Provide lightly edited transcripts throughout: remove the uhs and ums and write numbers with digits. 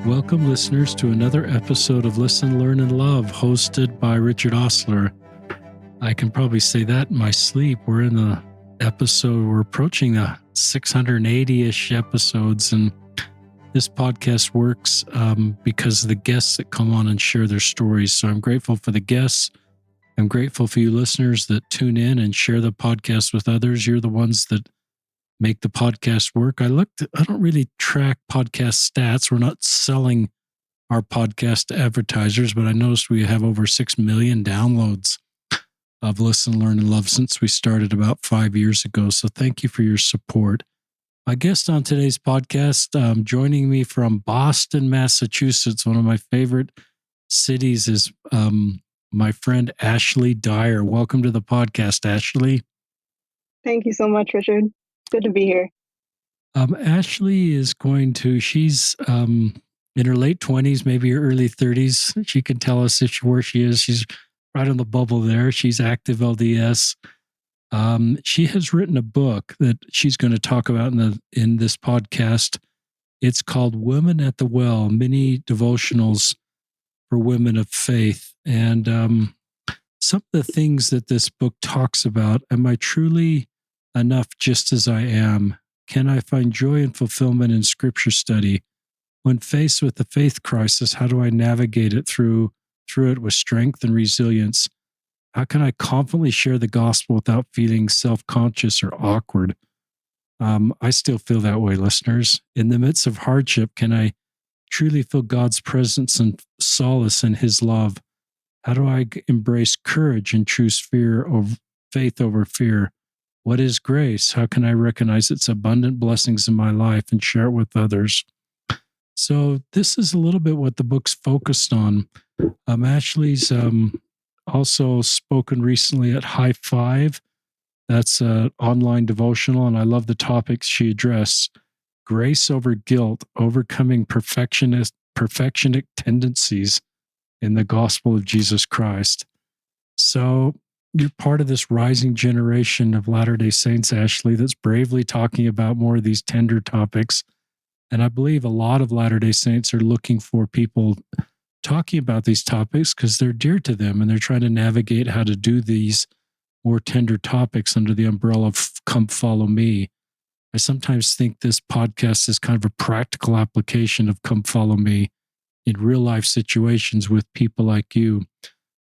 Welcome, listeners, to another episode of Listen, Learn, and Love, hosted by Richard Ostler. I can probably say that in my sleep. We're in the episode, we're approaching the 680-ish episodes, and this podcast works because of the guests that come on and share their stories. So I'm grateful for the guests. I'm grateful for you listeners that tune in and share the podcast with others. You're the ones that make the podcast work. I don't really track podcast stats. We're not selling our podcast to advertisers, but I noticed we have over 6 million downloads of Listen, Learn, and Love since we started about 5 years ago. So thank you for your support. My guest on today's podcast, joining me from Boston, Massachusetts, one of my favorite cities, is my friend Ashely Dyer. Welcome to the podcast, Ashely. Thank you so much, Richard. Good to be here. Ashely is she's in her late 20s, maybe her early 30s. She can tell us where she is. She's right on the bubble there. She's active LDS. She has written a book that she's going to talk about in this podcast. It's called Women at the Well, Mini Devotionals for Women of Faith. And some of the things that this book talks about: am I truly enough just as I am? Can I find joy and fulfillment in scripture study? When faced with the faith crisis, how do I navigate it through it with strength and resilience? How can I confidently share the gospel without feeling self-conscious or awkward? I still feel that way, listeners. In the midst of hardship, can I truly feel God's presence and solace in his love? How do I embrace courage and choose faith over fear? What is grace? How can I recognize its abundant blessings in my life and share it with others? So this is a little bit what the book's focused on. Ashely's also spoken recently at High Five. That's an online devotional, and I love the topics she addressed: grace over guilt, overcoming perfectionist tendencies in the gospel of Jesus Christ. So you're part of this rising generation of Latter-day Saints, Ashely, that's bravely talking about more of these tender topics. And I believe a lot of Latter-day Saints are looking for people talking about these topics because they're dear to them, and they're trying to navigate how to do these more tender topics under the umbrella of Come Follow Me. I sometimes think this podcast is kind of a practical application of Come Follow Me in real life situations with people like you.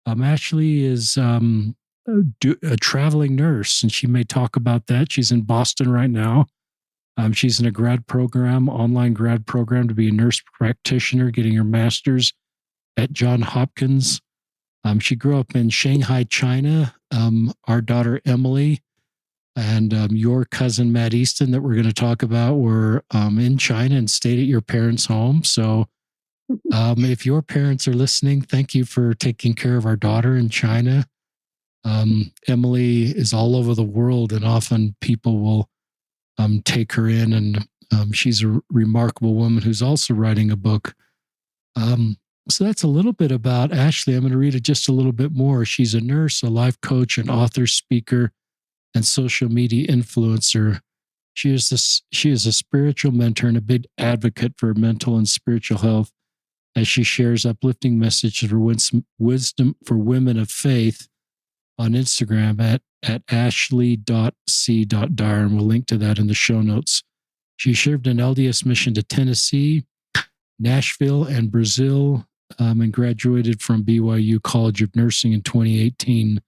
Ashely is a traveling nurse, and she may talk about that. She's in Boston right now. She's in a online grad program to be a nurse practitioner, getting her master's at Johns Hopkins. She grew up in Shanghai, China. Our daughter Emily and your cousin Matt Easton that we're going to talk about were in China and stayed at your parents' home. So if your parents are listening, thank you for taking care of our daughter in China. Emily is all over the world, and often people will take her in, and she's a remarkable woman who's also writing a book. So that's a little bit about Ashely. I'm going to read it just a little bit more. She's a nurse, a life coach, an author, speaker, and social media influencer. She is a spiritual mentor and a big advocate for mental and spiritual health, as she shares uplifting messages for wisdom for women of faith on Instagram at ashley.c.dyer, and we'll link to that in the show notes. She served an LDS mission to Tennessee, Nashville, and Brazil, and graduated from BYU College of Nursing in 2018.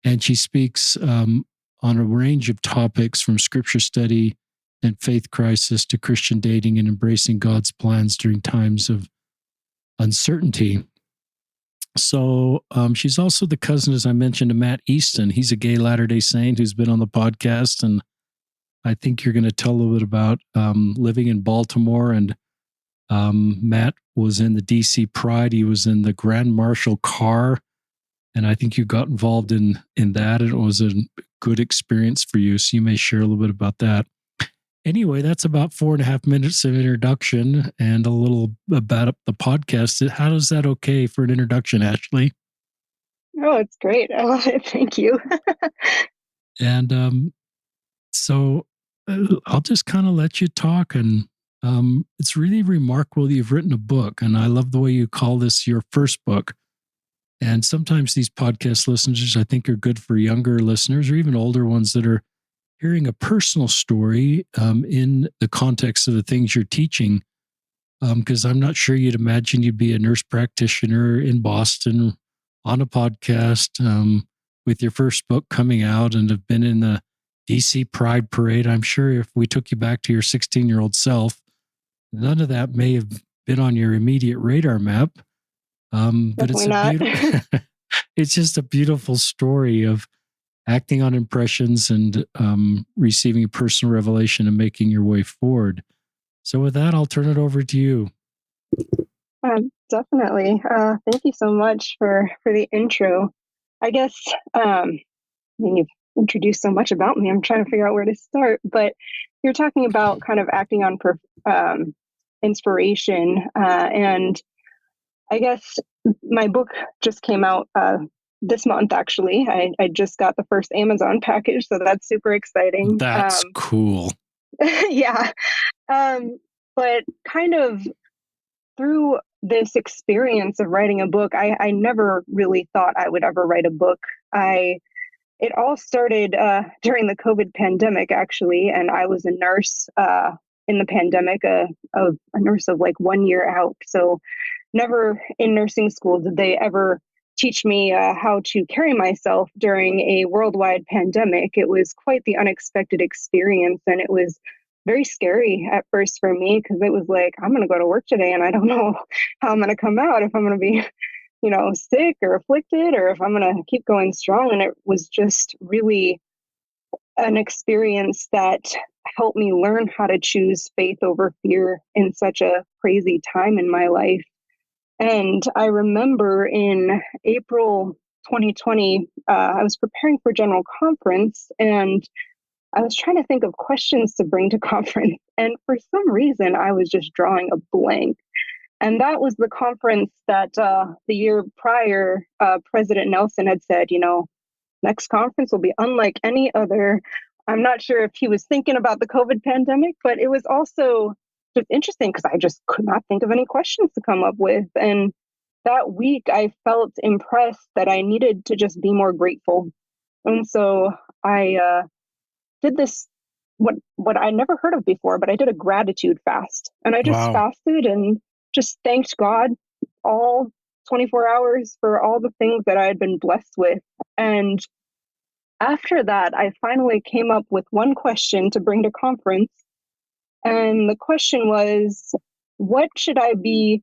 And she speaks on a range of topics from scripture study and faith crisis to Christian dating and embracing God's plans during times of uncertainty. So she's also the cousin, as I mentioned, to Matt Easton. He's a gay Latter-day Saint who's been on the podcast, and I think you're going to tell a little bit about living in Baltimore. And Matt was in the DC Pride. He was in the Grand Marshal car, and I think you got involved in that, and it was a good experience for you. So you may share a little bit about that. Anyway, that's about 4.5 minutes of introduction and a little about the podcast. How is that okay for an introduction, Ashely? Oh, it's great. I love it. Thank you. And so I'll just kind of let you talk and It's really remarkable that you've written a book, and I love the way you call this your first book. And sometimes these podcast listeners, I think, are good for younger listeners or even older ones that are hearing a personal story in the context of the things you're teaching. Because I'm not sure you'd imagine you'd be a nurse practitioner in Boston on a podcast with your first book coming out and have been in the DC Pride Parade. I'm sure if we took you back to your 16-year-old self, none of that may have been on your immediate radar map. But it's it's just a beautiful story of acting on impressions and receiving a personal revelation and making your way forward. So with that, I'll turn it over to you. Definitely. Thank you so much for the intro. I guess, you've introduced so much about me. I'm trying to figure out where to start, but you're talking about kind of acting on inspiration. And I guess my book just came out this month, actually. I just got the first Amazon package, so that's super exciting. That's cool. Yeah. But kind of through this experience of writing a book, I never really thought I would ever write a book. It all started during the COVID pandemic, actually, and I was a nurse in the pandemic, a nurse of like 1 year out. So never in nursing school did they ever teach me how to carry myself during a worldwide pandemic. It was quite the unexpected experience, and it was very scary at first for me because it was like, I'm going to go to work today and I don't know how I'm going to come out, if I'm going to be, sick or afflicted, or if I'm going to keep going strong. And it was just really an experience that helped me learn how to choose faith over fear in such a crazy time in my life. And I remember in April 2020, I was preparing for General Conference, and I was trying to think of questions to bring to conference. And for some reason, I was just drawing a blank. And that was the conference that the year prior, President Nelson had said, next conference will be unlike any other. I'm not sure if he was thinking about the COVID pandemic, but it was also just interesting because I just could not think of any questions to come up with. And that week, I felt impressed that I needed to just be more grateful. And so I did this, what I never heard of before, but I did a gratitude fast. And I just fasted and just thanked God all 24 hours for all the things that I had been blessed with. And after that, I finally came up with one question to bring to conference. And the question was, what should I be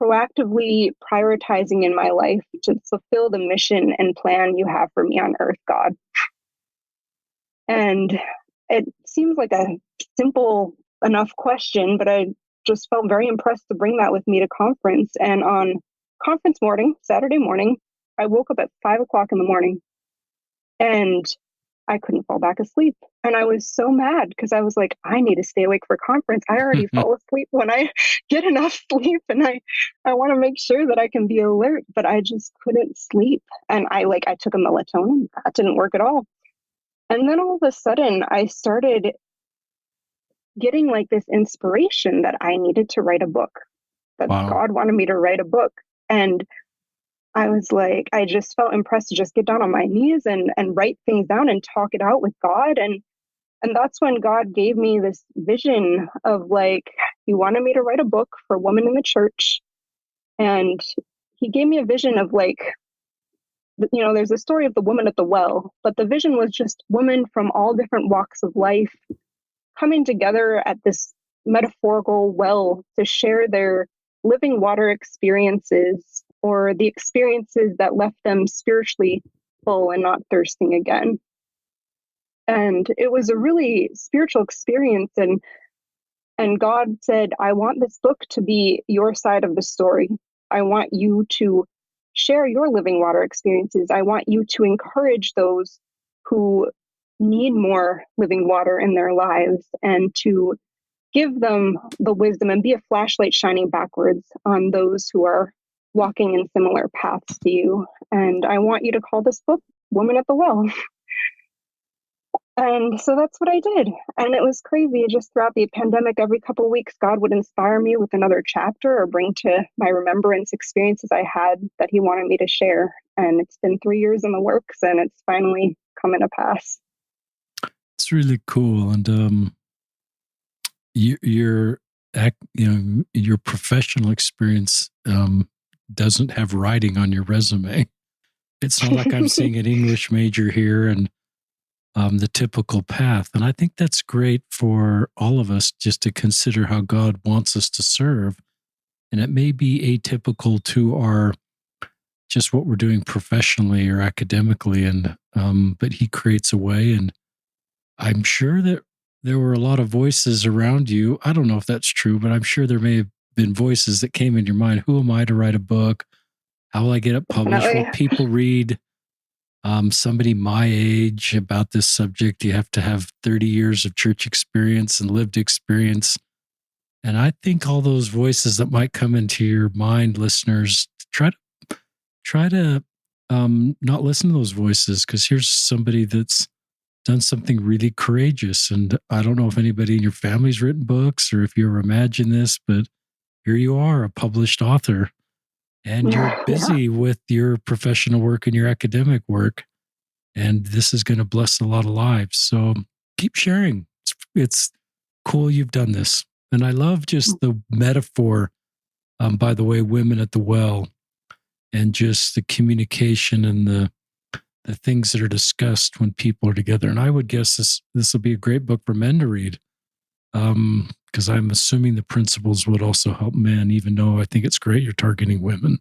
proactively prioritizing in my life to fulfill the mission and plan you have for me on earth, God? And it seems like a simple enough question, but I just felt very impressed to bring that with me to conference. And on conference morning, Saturday morning, I woke up at 5:00 in the morning and I couldn't fall back asleep. And I was so mad because I was like, I need to stay awake for conference. I already fall asleep when I get enough sleep, and I want to make sure that I can be alert, but I just couldn't sleep. And I took a melatonin. That didn't work at all. And then all of a sudden I started getting like this inspiration that I needed to write a book, that God wanted me to write a book. And I was like, I just felt impressed to just get down on my knees and write things down and talk it out with God. And that's when God gave me this vision of like, he wanted me to write a book for women in the church. And he gave me a vision of like, there's a story of the woman at the well, but the vision was just women from all different walks of life coming together at this metaphorical well to share their living water experiences, or the experiences that left them spiritually full and not thirsting again. And it was a really spiritual experience. And God said, I want this book to be your side of the story. I want you to share your living water experiences. I want you to encourage those who need more living water in their lives, and to give them the wisdom and be a flashlight shining backwards on those who are walking in similar paths to you. And I want you to call this book Woman at the Well. And so that's what I did. And it was crazy. Just throughout the pandemic, every couple of weeks, God would inspire me with another chapter or bring to my remembrance experiences I had that He wanted me to share. And it's been 3 years in the works, and it's finally coming to pass. It's really cool. And your your professional experience doesn't have writing on your resume. It's not like I'm seeing an English major here and the typical path. And I think that's great for all of us just to consider how God wants us to serve. And it may be atypical to our just what we're doing professionally or academically, and but He creates a way. And I'm sure that there were a lot of voices around you. I don't know if that's true, but I'm sure there may have been voices that came in your mind. Who am I to write a book? How will I get it published? Definitely. Will people read? Somebody my age about this subject? You have to have 30 years of church experience and lived experience. And I think all those voices that might come into your mind, listeners, try to not listen to those voices, because here's somebody that's done something really courageous. And I don't know if anybody in your family's written books or if you ever imagined this, but here you are, a published author, and you're busy with your professional work and your academic work. And this is going to bless a lot of lives. So keep sharing. It's cool you've done this. And I love just the metaphor, by the way, women at the well, and just the communication and the things that are discussed when people are together. And I would guess this will be a great book for men to read, because I'm assuming the principles would also help men, even though I think it's great you're targeting women.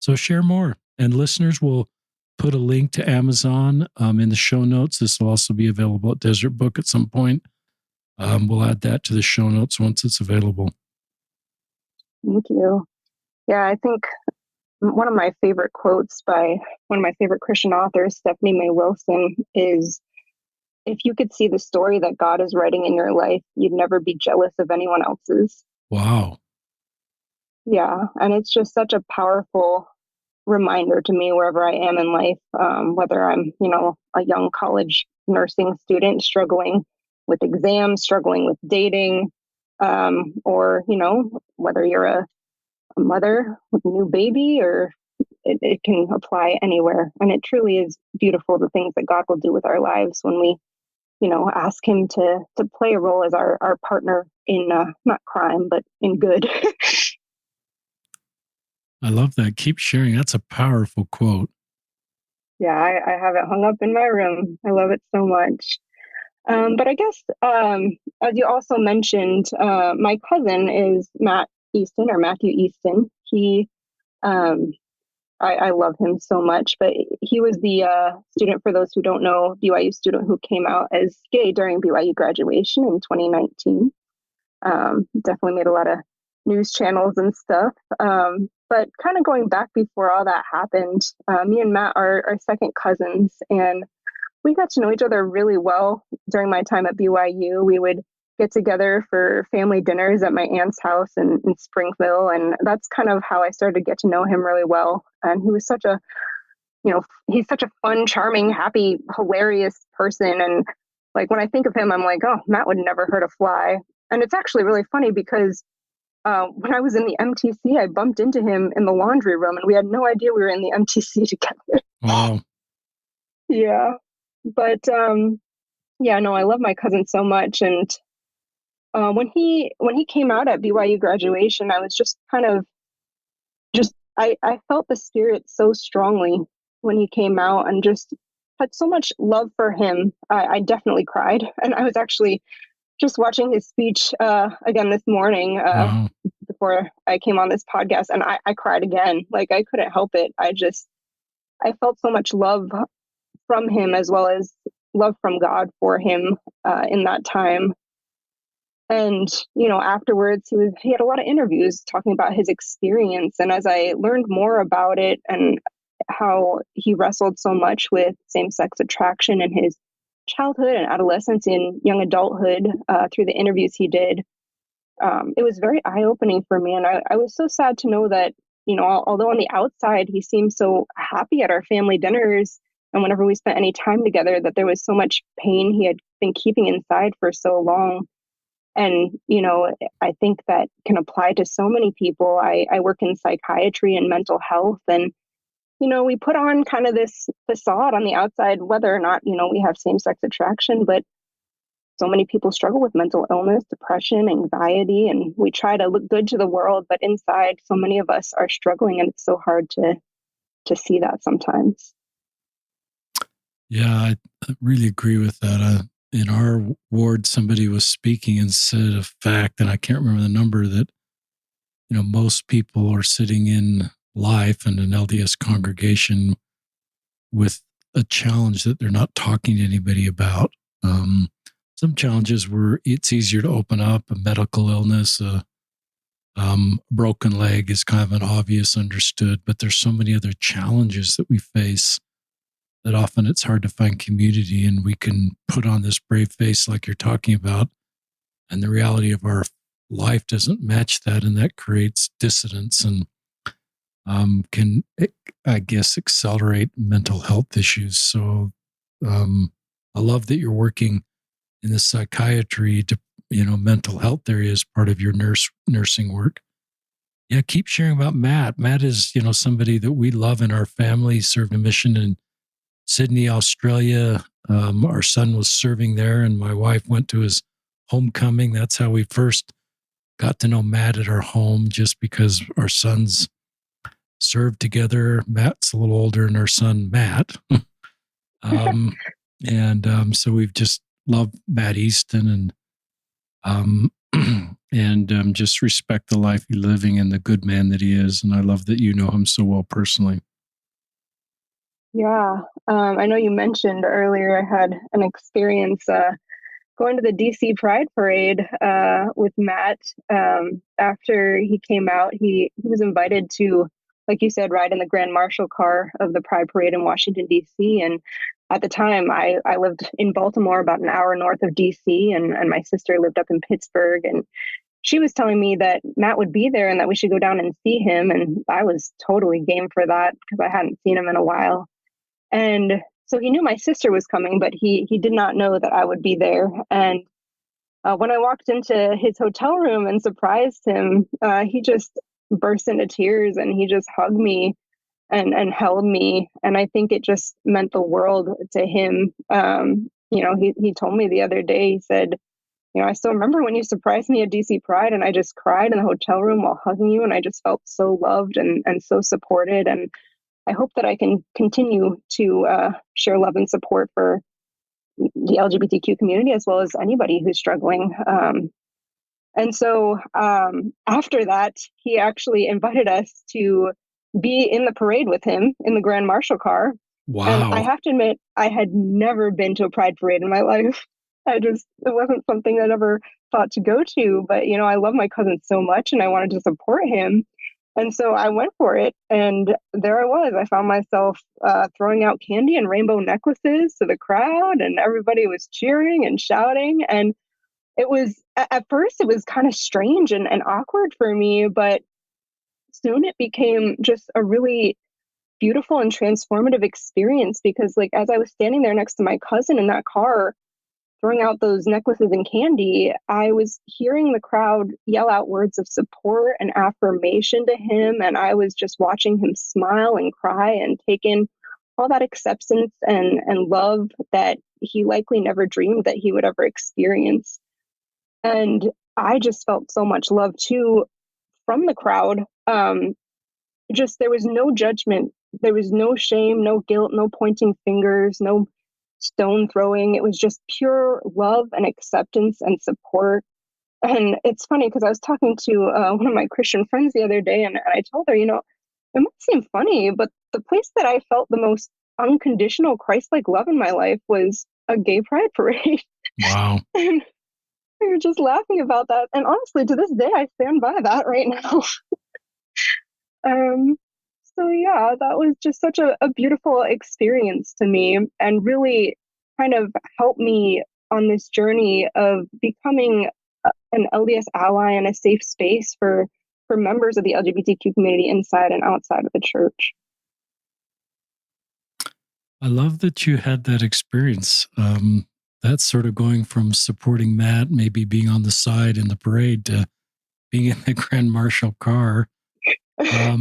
So share more. And listeners, will put a link to Amazon in the show notes. This will also be available at Desert Book at some point. We'll add that to the show notes once it's available. Thank you. Yeah, I think one of my favorite quotes by one of my favorite Christian authors, Stephanie May Wilson, is, "If you could see the story that God is writing in your life, you'd never be jealous of anyone else's." Wow. Yeah, and it's just such a powerful reminder to me wherever I am in life, whether I'm, a young college nursing student struggling with exams, struggling with dating, or, whether you're a mother with a new baby, or it can apply anywhere. And it truly is beautiful, the things that God will do with our lives when we, ask Him to play a role as our partner in not crime, but in good. I love that. Keep sharing. That's a powerful quote. Yeah, I have it hung up in my room. I love it so much. But I guess, as you also mentioned, my cousin is Matt Easton, or Matthew Easton. Um, I love him so much, but he was the student, for those who don't know, BYU student who came out as gay during BYU graduation in 2019. Definitely made a lot of news channels and stuff. But kind of going back before all that happened, me and Matt are second cousins, and we got to know each other really well during my time at BYU. We would get together for family dinners at my aunt's house in Springville, and that's kind of how I started to get to know him really well. And he was he's such a fun, charming, happy, hilarious person. And like when I think of him, I'm like, oh, Matt would never hurt a fly. And it's actually really funny because when I was in the MTC, I bumped into him in the laundry room, and we had no idea we were in the MTC together. Wow. Yeah. But yeah, no, I love my cousin so much. And when he came out at BYU graduation, I was just kind of I felt the Spirit so strongly when he came out, and just had so much love for him. I definitely cried, and I was actually just watching his speech again this morning Wow. before I came on this podcast, and I cried again. Like, I couldn't help it. I felt so much love from him, as well as love from God for him in that time. And, afterwards he had a lot of interviews talking about his experience. And as I learned more about it, and how he wrestled so much with same-sex attraction in his childhood and adolescence and young adulthood, through the interviews he did, it was very eye-opening for me. And I was so sad to know that, although on the outside he seemed so happy at our family dinners, And whenever we spent any time together, that there was so much pain he had been keeping inside for so long. And, I think that can apply to so many people. I work in psychiatry and mental health. And, we put on kind of this facade on the outside, whether or not, we have same sex attraction, but so many people struggle with mental illness, depression, anxiety, and we try to look good to the world, but inside, so many of us are struggling, and it's so hard to see that sometimes. Yeah, I really agree with that. In our ward, somebody was speaking and said a fact, and I can't remember the number, that most people are sitting in life in an LDS congregation with a challenge that they're not talking to anybody about. Some challenges where it's easier to open up, a medical illness, a broken leg is kind of an obvious understood, but there's so many other challenges that we face that often it's hard to find community, and we can put on this brave face like you're talking about, and the reality of our life doesn't match that, and that creates dissonance and can, I guess, accelerate mental health issues. So I love that you're working in the psychiatry to, mental health area as part of your nursing work. Yeah, keep sharing about Matt. Matt is, somebody that we love in our family. He served a mission in Sydney, Australia. Our son was serving there, and my wife went to his homecoming. That's how we first got to know Matt at our home, just because our sons served together. Matt's a little older than our son, Matt. So we've just loved Matt Easton and just respect the life he's living and the good man that he is. And I love that you know him so well personally. Yeah. I know you mentioned earlier I had an experience going to the DC Pride Parade with Matt. After he came out, he was invited to, like you said, ride in the Grand Marshal car of the Pride Parade in Washington, DC. And at the time, I lived in Baltimore, about an hour north of DC, and my sister lived up in Pittsburgh. And she was telling me that Matt would be there and that we should go down and see him. And I was totally game for that because I hadn't seen him in a while. And so he knew my sister was coming, but he did not know that I would be there. And when I walked into his hotel room and surprised him, he just burst into tears and he just hugged me and held me. And I think it just meant the world to him. He told me the other day, he said, I still remember when you surprised me at DC Pride and I just cried in the hotel room while hugging you. And I just felt so loved and so supported. And I hope that I can continue to share love and support for the LGBTQ community as well as anybody who's struggling. And so after that, he actually invited us to be in the parade with him in the Grand Marshal car. Wow. And I have to admit, I had never been to a Pride parade in my life. It wasn't something I'd ever thought to go to, but, I love my cousin so much and I wanted to support him. And so I went for it. And there I was. I found myself throwing out candy and rainbow necklaces to the crowd, and everybody was cheering and shouting. And it was, at first, it was kind of strange and awkward for me, but soon it became just a really beautiful and transformative experience because, like, as I was standing there next to my cousin in that car, throwing out those necklaces and candy, I was hearing the crowd yell out words of support and affirmation to him. And I was just watching him smile and cry and take in all that acceptance and love that he likely never dreamed that he would ever experience. And I just felt so much love too from the crowd. Just there was no judgment. There was no shame, no guilt, no pointing fingers, no stone throwing. It was just pure love and acceptance and support. And it's funny because I was talking to one of my Christian friends the other day, and I told her, it might seem funny, but the place that I felt the most unconditional Christ-like love in my life was a gay pride parade. Wow. And we were just laughing about that. And honestly, to this day, I stand by that right now. So yeah, that was just such a beautiful experience to me and really kind of helped me on this journey of becoming an LDS ally and a safe space for members of the LGBTQ community inside and outside of the church. I love that you had that experience. That's sort of going from supporting Matt, maybe being on the side in the parade, to being in the Grand Marshal car. Yeah.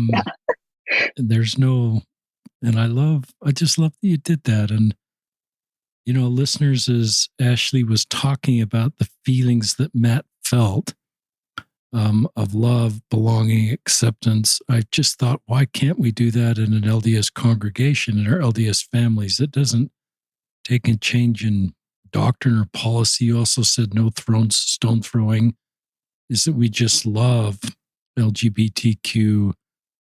There's no, and I just love that you did that. And, listeners, as Ashely was talking about the feelings that Matt felt, of love, belonging, acceptance, I just thought, why can't we do that in an LDS congregation, in our LDS families? It doesn't take a change in doctrine or policy. You also said no stone throwing, is that we just love LGBTQ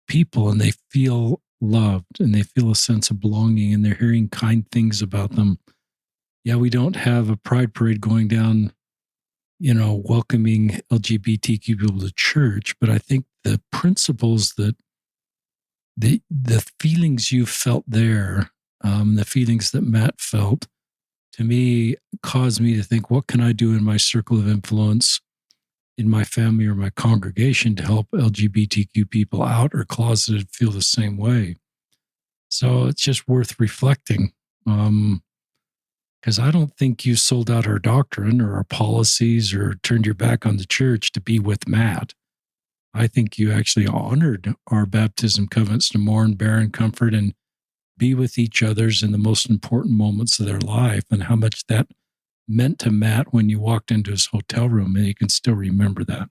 people and they feel loved and they feel a sense of belonging and they're hearing kind things about them. Yeah, we don't have a pride parade going down, welcoming LGBTQ people to church, but I think the principles that the feelings you felt there, the feelings that Matt felt, to me, caused me to think, what can I do in my circle of influence, in my family or my congregation, to help LGBTQ people out or closeted feel the same way? So it's just worth reflecting. Because I don't think you sold out our doctrine or our policies or turned your back on the church to be with Matt. I think you actually honored our baptism covenants to mourn, bear, and comfort, and be with each other's in the most important moments of their life, and how much that meant to Matt when you walked into his hotel room, and you can still remember that.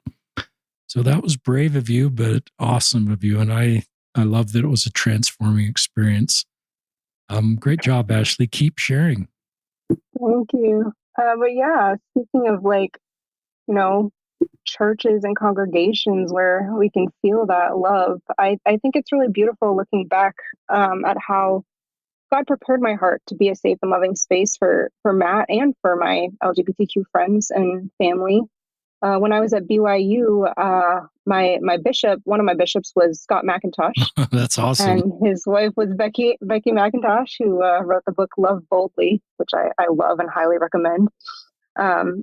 So that was brave of you, but awesome of you. And I love that it was a transforming experience. Great job, Ashely. Keep sharing. Thank you. But yeah, speaking of you know, churches and congregations where we can feel that love, I think it's really beautiful looking back at how God prepared my heart to be a safe and loving space for Matt and for my LGBTQ friends and family. When I was at BYU, my bishop, one of my bishops, was Scott McIntosh, That's awesome. and his wife was Becky McIntosh, who wrote the book Love Boldly, which I love and highly recommend.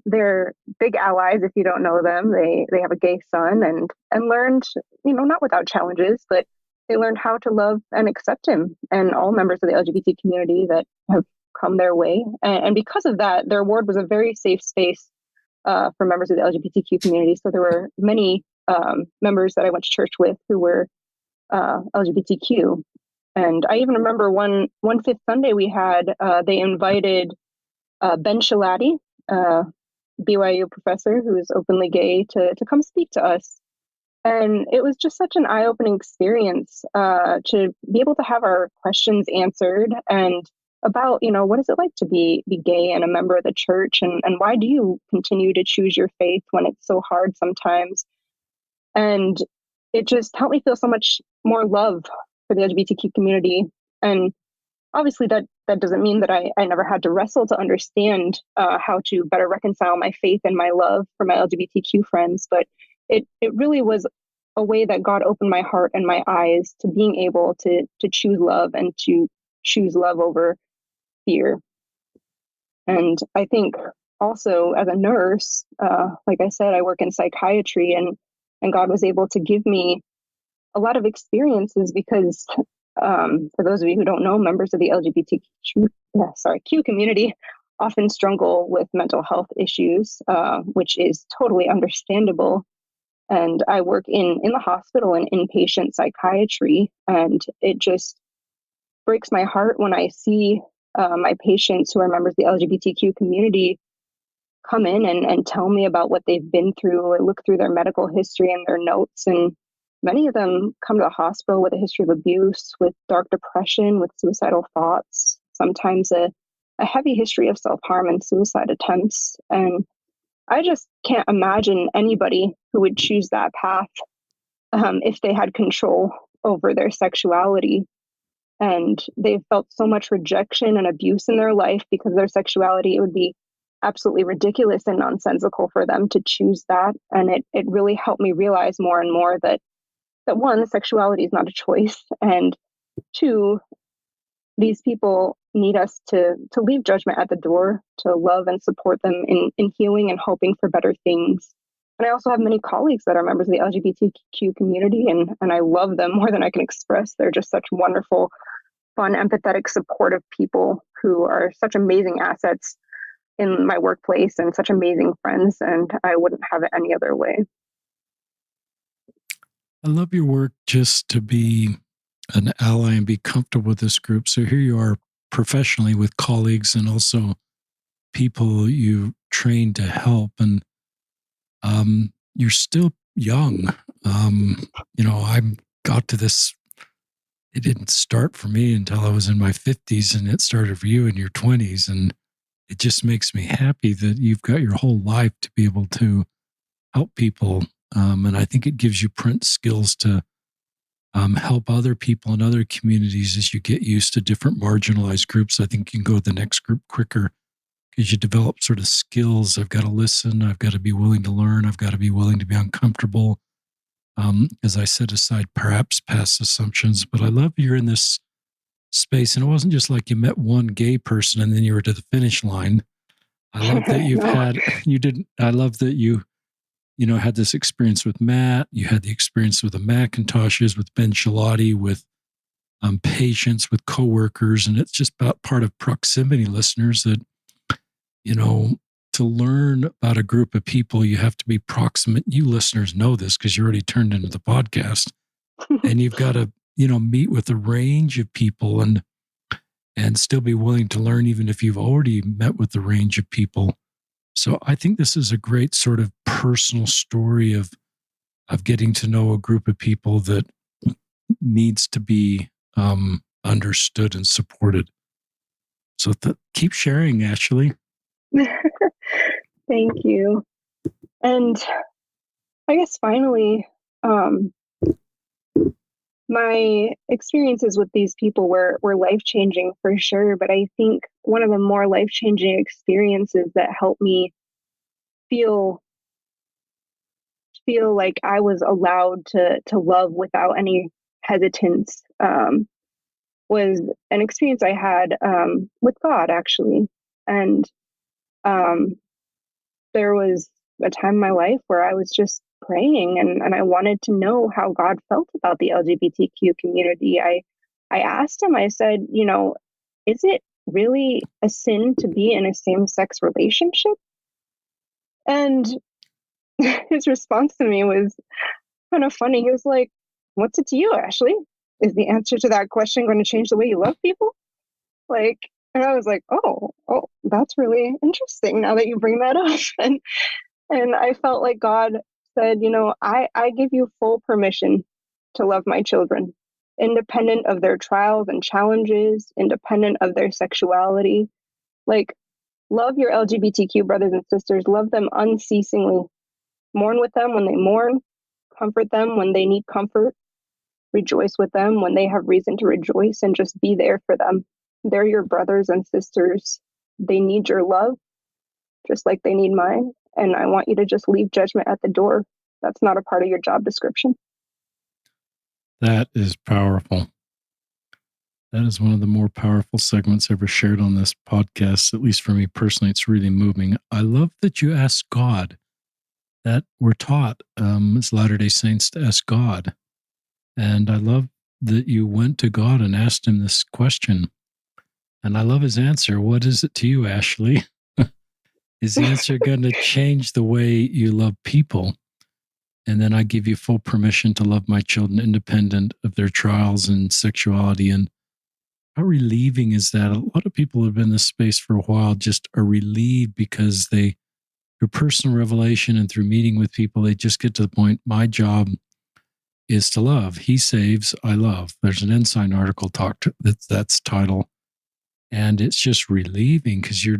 They're big allies. If you don't know them, they have a gay son and learned, not without challenges, but they learned how to love and accept him and all members of the LGBT community that have come their way. And because of that, their ward was a very safe space for members of the LGBTQ community. So there were many members that I went to church with who were LGBTQ. And I even remember one Fifth Sunday we had, they invited Ben Shalati, BYU professor who is openly gay, to come speak to us. And it was just such an eye-opening experience to be able to have our questions answered, and about, what is it like to be gay and a member of the church, and why do you continue to choose your faith when it's so hard sometimes? And it just helped me feel so much more love for the LGBTQ community. And obviously that doesn't mean that I never had to wrestle to understand how to better reconcile my faith and my love for my LGBTQ friends, but it really was a way that God opened my heart and my eyes to being able to choose love and to choose love over fear. And I think also as a nurse, like I said, I work in psychiatry, and God was able to give me a lot of experiences because for those of you who don't know, members of the Q community often struggle with mental health issues, which is totally understandable. And I work in the hospital in inpatient psychiatry, and it just breaks my heart when I see my patients who are members of the LGBTQ community come in and tell me about what they've been through, or look through their medical history and their notes. And many of them come to the hospital with a history of abuse, with dark depression, with suicidal thoughts, sometimes a heavy history of self-harm and suicide attempts. And I just can't imagine anybody who would choose that path if they had control over their sexuality. And they've felt so much rejection and abuse in their life because of their sexuality. It would be absolutely ridiculous and nonsensical for them to choose that. And it really helped me realize more and more that one, sexuality is not a choice, and two, these people need us to leave judgment at the door, to love and support them in healing and hoping for better things. And I also have many colleagues that are members of the LGBTQ community, and I love them more than I can express. They're just such wonderful fun, empathetic, supportive people who are such amazing assets in my workplace and such amazing friends. And I wouldn't have it any other way. I love your work just to be an ally and be comfortable with this group. So here you are professionally with colleagues and also people you train to help. And you're still young. I got to this. It didn't start for me until I was in my 50s, and it started for you in your 20s. And it just makes me happy that you've got your whole life to be able to help people. And I think it gives you print skills to help other people in other communities as you get used to different marginalized groups. I think you can go to the next group quicker because you develop sort of skills. I've got to listen. I've got to be willing to learn. I've got to be willing to be uncomfortable. As I set aside perhaps past assumptions, but I love you're in this space. And it wasn't just like you met one gay person and then you were to the finish line. I love that I love that you had this experience with Matt. You had the experience with the Macintoshes, with Ben Shalati, with patients, with coworkers. And it's just about part of proximity, listeners, that, to learn about a group of people, you have to be proximate. You listeners know this because you already turned into the podcast. And you've got to, meet with a range of people and still be willing to learn, even if you've already met with the range of people. So I think this is a great sort of personal story of getting to know a group of people that needs to be understood and supported. So keep sharing, Ashely. Thank you. And I guess finally, my experiences with these people were life-changing for sure. But I think one of the more life-changing experiences that helped me feel like I was allowed to love without any hesitance was an experience I had with God, actually. And there was a time in my life where I was just praying and I wanted to know how God felt about the LGBTQ community. I asked him, I said, is it really a sin to be in a same-sex relationship? And his response to me was kind of funny. He was like, what's it to you, Ashely? Is the answer to that question going to change the way you love people? And I was like, oh, that's really interesting now that you bring that up. And I felt like God said, I give you full permission to love my children, independent of their trials and challenges, independent of their sexuality. Love your LGBTQ brothers and sisters, love them unceasingly. Mourn with them when they mourn, comfort them when they need comfort, rejoice with them when they have reason to rejoice, and just be there for them. They're your brothers and sisters. They need your love, just like they need mine. And I want you to just leave judgment at the door. That's not a part of your job description. That is powerful. That is one of the more powerful segments ever shared on this podcast. At least for me personally, it's really moving. I love that you ask God. That we're taught as Latter-day Saints to ask God. And I love that you went to God and asked him this question. And I love his answer. What is it to you, Ashely? Is the answer going to change the way you love people? And then I give you full permission to love my children independent of their trials and sexuality. And how relieving is that? A lot of people have been in this space for a while, just are relieved because through personal revelation and through meeting with people, they just get to the point, my job is to love. He saves, I love. There's an Ensign article that's title. And it's just relieving because you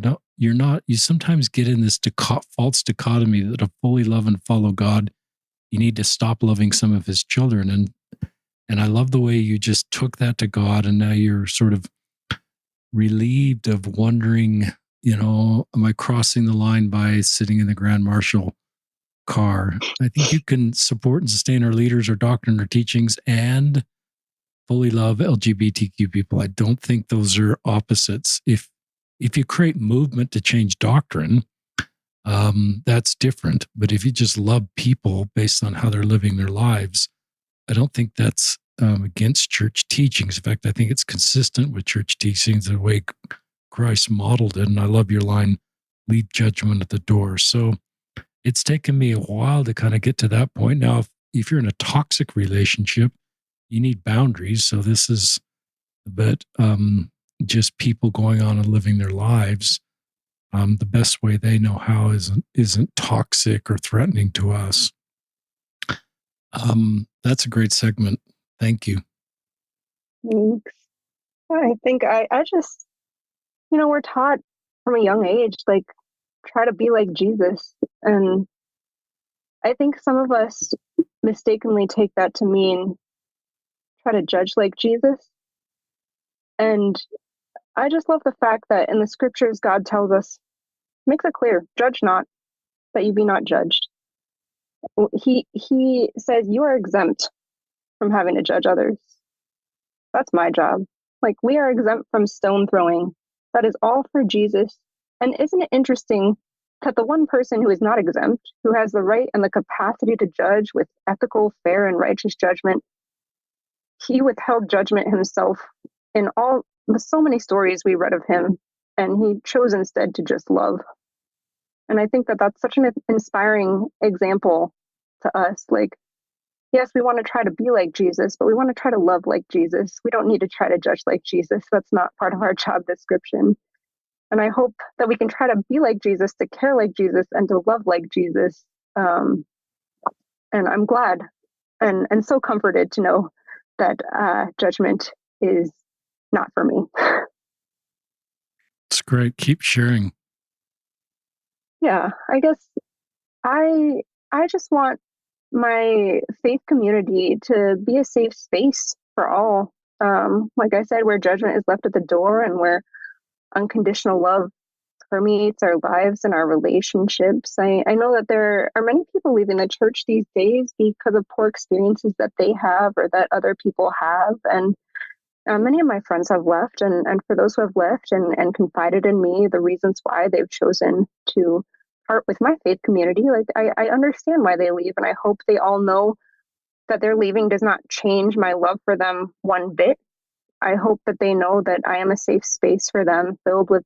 sometimes get in this false dichotomy that to fully love and follow God, you need to stop loving some of his children. And I love the way you just took that to God. And now you're sort of relieved of wondering, am I crossing the line by sitting in the Grand Marshal car? I think you can support and sustain our leaders, our doctrine, our teachings, and fully love LGBTQ people. I don't think those are opposites. If you create movement to change doctrine, that's different. But if you just love people based on how they're living their lives, I don't think that's against church teachings. In fact, I think it's consistent with church teachings, the way Christ modeled it. And I love your line, leave judgment at the door. So it's taken me a while to kind of get to that point. Now, if you're in a toxic relationship, you need boundaries. So this is, but just people going on and living their lives the best way they know how isn't toxic or threatening to us. That's a great segment. Thank you. Thanks. I think I just, we're taught from a young age, like, try to be like Jesus. And I think some of us mistakenly take that to mean try to judge like Jesus. And I just love the fact that in the scriptures, God tells us, makes it clear, judge not, that you be not judged. He says you are exempt from having to judge others. That's my job. Like, we are exempt from stone throwing. That is all for Jesus. And isn't it interesting that the one person who is not exempt, who has the right and the capacity to judge with ethical, fair, and righteous judgment, he withheld judgment himself in so many stories we read of him, and he chose instead to just love. And I think that that's such an inspiring example to us. Like, yes, we want to try to be like Jesus, but we want to try to love like Jesus. We don't need to try to judge like Jesus. That's not part of our job description. And I hope that we can try to be like Jesus, to care like Jesus, and to love like Jesus. And I'm glad and so comforted to know that judgment is not for me. It's great. Keep sharing. Yeah, I guess I just want my faith community to be a safe space for all. Like I said, where judgment is left at the door and where unconditional love permeates our lives and our relationships. I know that there are many people leaving the church these days because of poor experiences that they have or that other people have. And many of my friends have left. And for those who have left and confided in me the reasons why they've chosen to part with my faith community, like, I understand why they leave. And I hope they all know that their leaving does not change my love for them one bit. I hope that they know that I am a safe space for them, filled with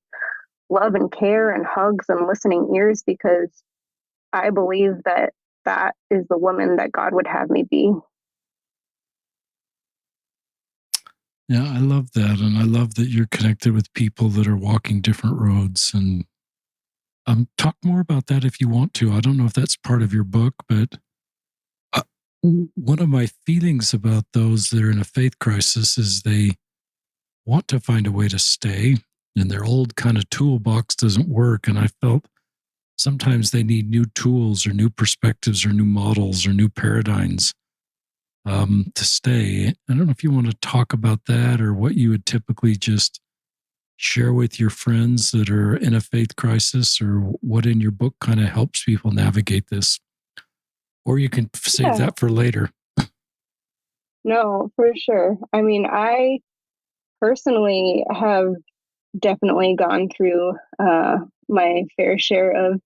love and care and hugs and listening ears, because I believe that that is the woman that God would have me be. Yeah, I love that. And I love that you're connected with people that are walking different roads. And talk more about that if you want to. I don't know if that's part of your book, but one of my feelings about those that are in a faith crisis is they want to find a way to stay, and their old kind of toolbox doesn't work. And I felt sometimes they need new tools or new perspectives or new models or new paradigms to stay. I don't know if you want to talk about that or what you would typically just share with your friends that are in a faith crisis, or what in your book kind of helps people navigate this. Or you can save that for later. No, for sure. I mean, I personally have definitely gone through my fair share of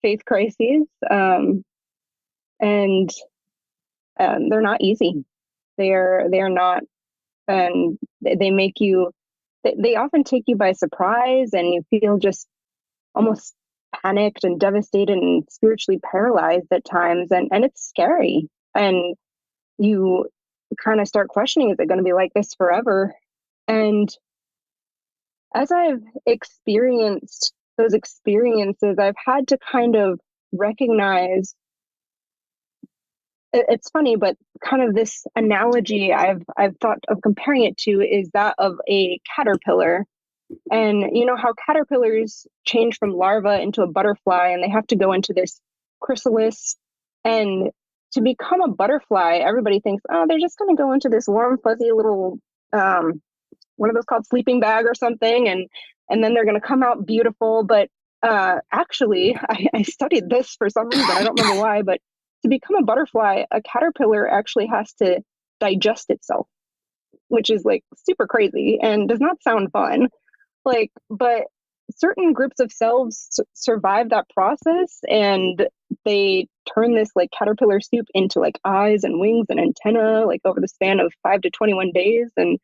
faith crises, and they're not easy. They are not, and they make you. They often take you by surprise, and you feel just almost panicked and devastated and spiritually paralyzed at times, and it's scary. And you kind of start questioning, is it going to be like this forever? And as I've experienced those experiences, I've had to kind of recognize, it's funny, but kind of this analogy I've thought of comparing it to is that of a caterpillar. And you know how caterpillars change from larva into a butterfly, and they have to go into this chrysalis. And to become a butterfly, everybody thinks, oh, they're just going to go into this warm, fuzzy little, one of those called sleeping bag or something, and then they're going to come out beautiful. But actually, I studied this for some reason. I don't remember why, but to become a butterfly, a caterpillar actually has to digest itself, which is like super crazy and does not sound fun. Like, but certain groups of cells survive that process, and they turn this like caterpillar soup into like eyes and wings and antenna, like over the span of 5 to 21 days. And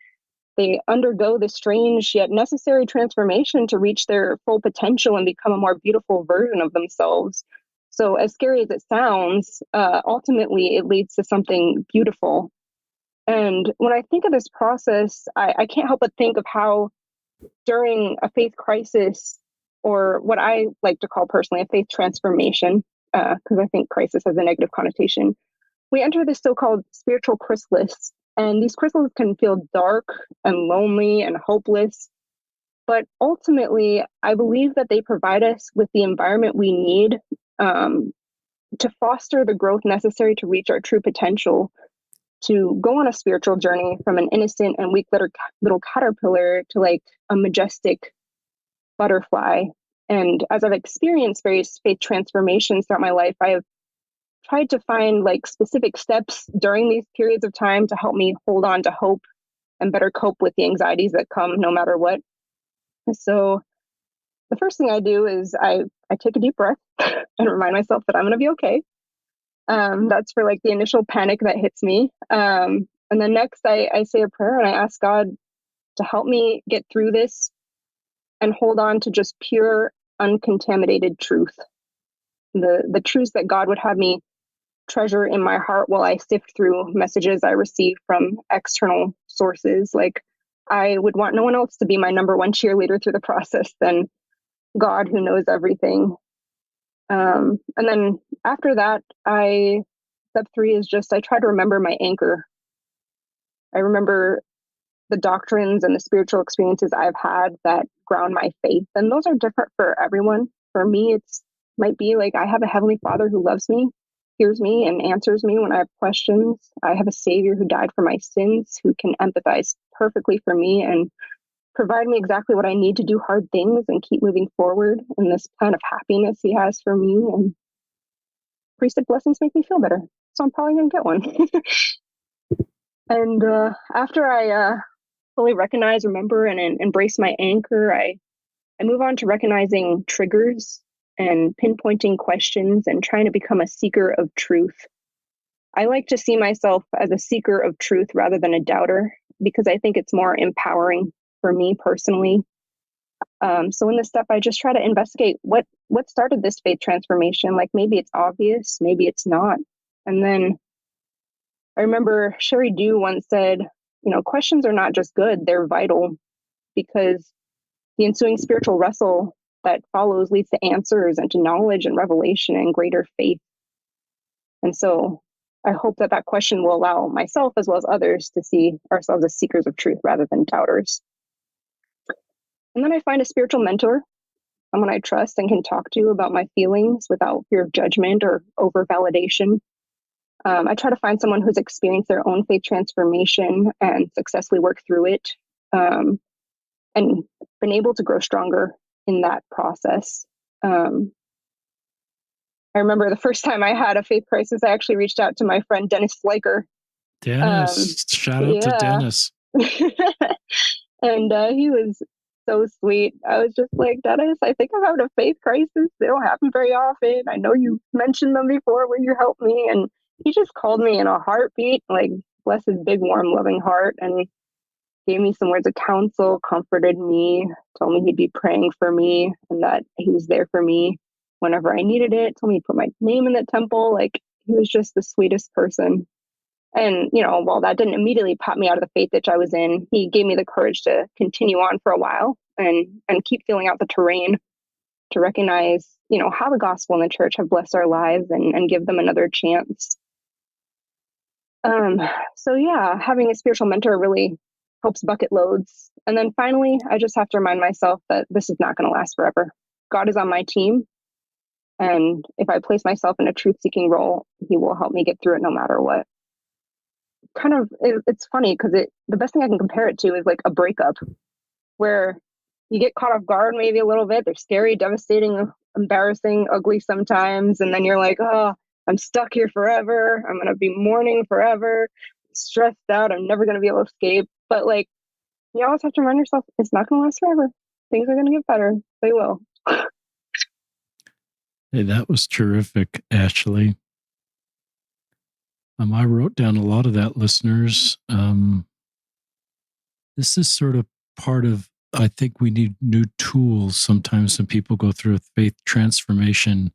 they undergo this strange yet necessary transformation to reach their full potential and become a more beautiful version of themselves. So, as scary as it sounds, ultimately it leads to something beautiful. And when I think of this process, I can't help but think of how during a faith crisis, or what I like to call personally a faith transformation, because I think crisis has a negative connotation, we enter this so-called spiritual chrysalis. And these chrysalises can feel dark and lonely and hopeless. But ultimately, I believe that they provide us with the environment we need to foster the growth necessary to reach our true potential, to go on a spiritual journey from an innocent and weak little caterpillar to like a majestic butterfly. And as I've experienced various faith transformations throughout my life, I have tried to find like specific steps during these periods of time to help me hold on to hope and better cope with the anxieties that come no matter what. So the first thing I do is I take a deep breath and remind myself that I'm going to be okay. That's for like the initial panic that hits me. And then next I say a prayer and I ask God to help me get through this and hold on to just pure, uncontaminated truth. The truths that God would have me treasure in my heart while I sift through messages I receive from external sources. Like, I would want no one else to be my number one cheerleader through the process than God, who knows everything. And then after that, step 3 is just I try to remember my anchor. I remember the doctrines and the spiritual experiences I've had that ground my faith. And those are different for everyone. For me, it's might be like I have a Heavenly Father who loves me, hears me, and answers me when I have questions. I have a Savior who died for my sins, who can empathize perfectly for me and provide me exactly what I need to do hard things and keep moving forward in this plan of happiness He has for me. And priesthood blessings make me feel better, so I'm probably going to get one. And after I fully recognize, remember, and embrace my anchor, I move on to recognizing triggers and pinpointing questions and trying to become a seeker of truth. I like to see myself as a seeker of truth rather than a doubter, because I think it's more empowering for me personally. So in this step, I just try to investigate what started this faith transformation. Like, maybe it's obvious, maybe it's not. And then I remember Sherry Dew once said, questions are not just good, they're vital, because the ensuing spiritual wrestle that follows leads to answers and to knowledge and revelation and greater faith. And so I hope that question will allow myself as well as others to see ourselves as seekers of truth rather than doubters. And then I find a spiritual mentor, someone I trust and can talk to about my feelings without fear of judgment or over validation. I try to find someone who's experienced their own faith transformation and successfully worked through it, and been able to grow stronger in that process. I remember the first time I had a faith crisis, I actually reached out to my friend Dennis Fleiker. Dennis, shout out to Dennis. And he was so sweet. I was just like, Dennis, I think I'm having a faith crisis. They don't happen very often. I know you mentioned them before when you helped me. And he just called me in a heartbeat, like, bless his big, warm, loving heart, and gave me some words of counsel, comforted me, told me he'd be praying for me and that he was there for me whenever I needed it, told me to put my name in the temple. Like, he was just the sweetest person. And, while that didn't immediately pop me out of the faith ditch I was in, he gave me the courage to continue on for a while and keep feeling out the terrain, to recognize, how the gospel and the church have blessed our lives and give them another chance. So yeah, having a spiritual mentor really helps bucket loads. And then finally, I just have to remind myself that this is not going to last forever. God is on my team. And if I place myself in a truth-seeking role, He will help me get through it no matter what. It's funny because the best thing I can compare it to is like a breakup, where you get caught off guard maybe a little bit. They're scary, devastating, embarrassing, ugly sometimes. And then you're like, oh, I'm stuck here forever. I'm going to be mourning forever, stressed out. I'm never going to be able to escape. But like, you always have to remind yourself, it's not going to last forever. Things are going to get better. They will. Hey, that was terrific, Ashely. I wrote down a lot of that, listeners. This is sort of part of, I think we need new tools sometimes when people go through a faith transformation.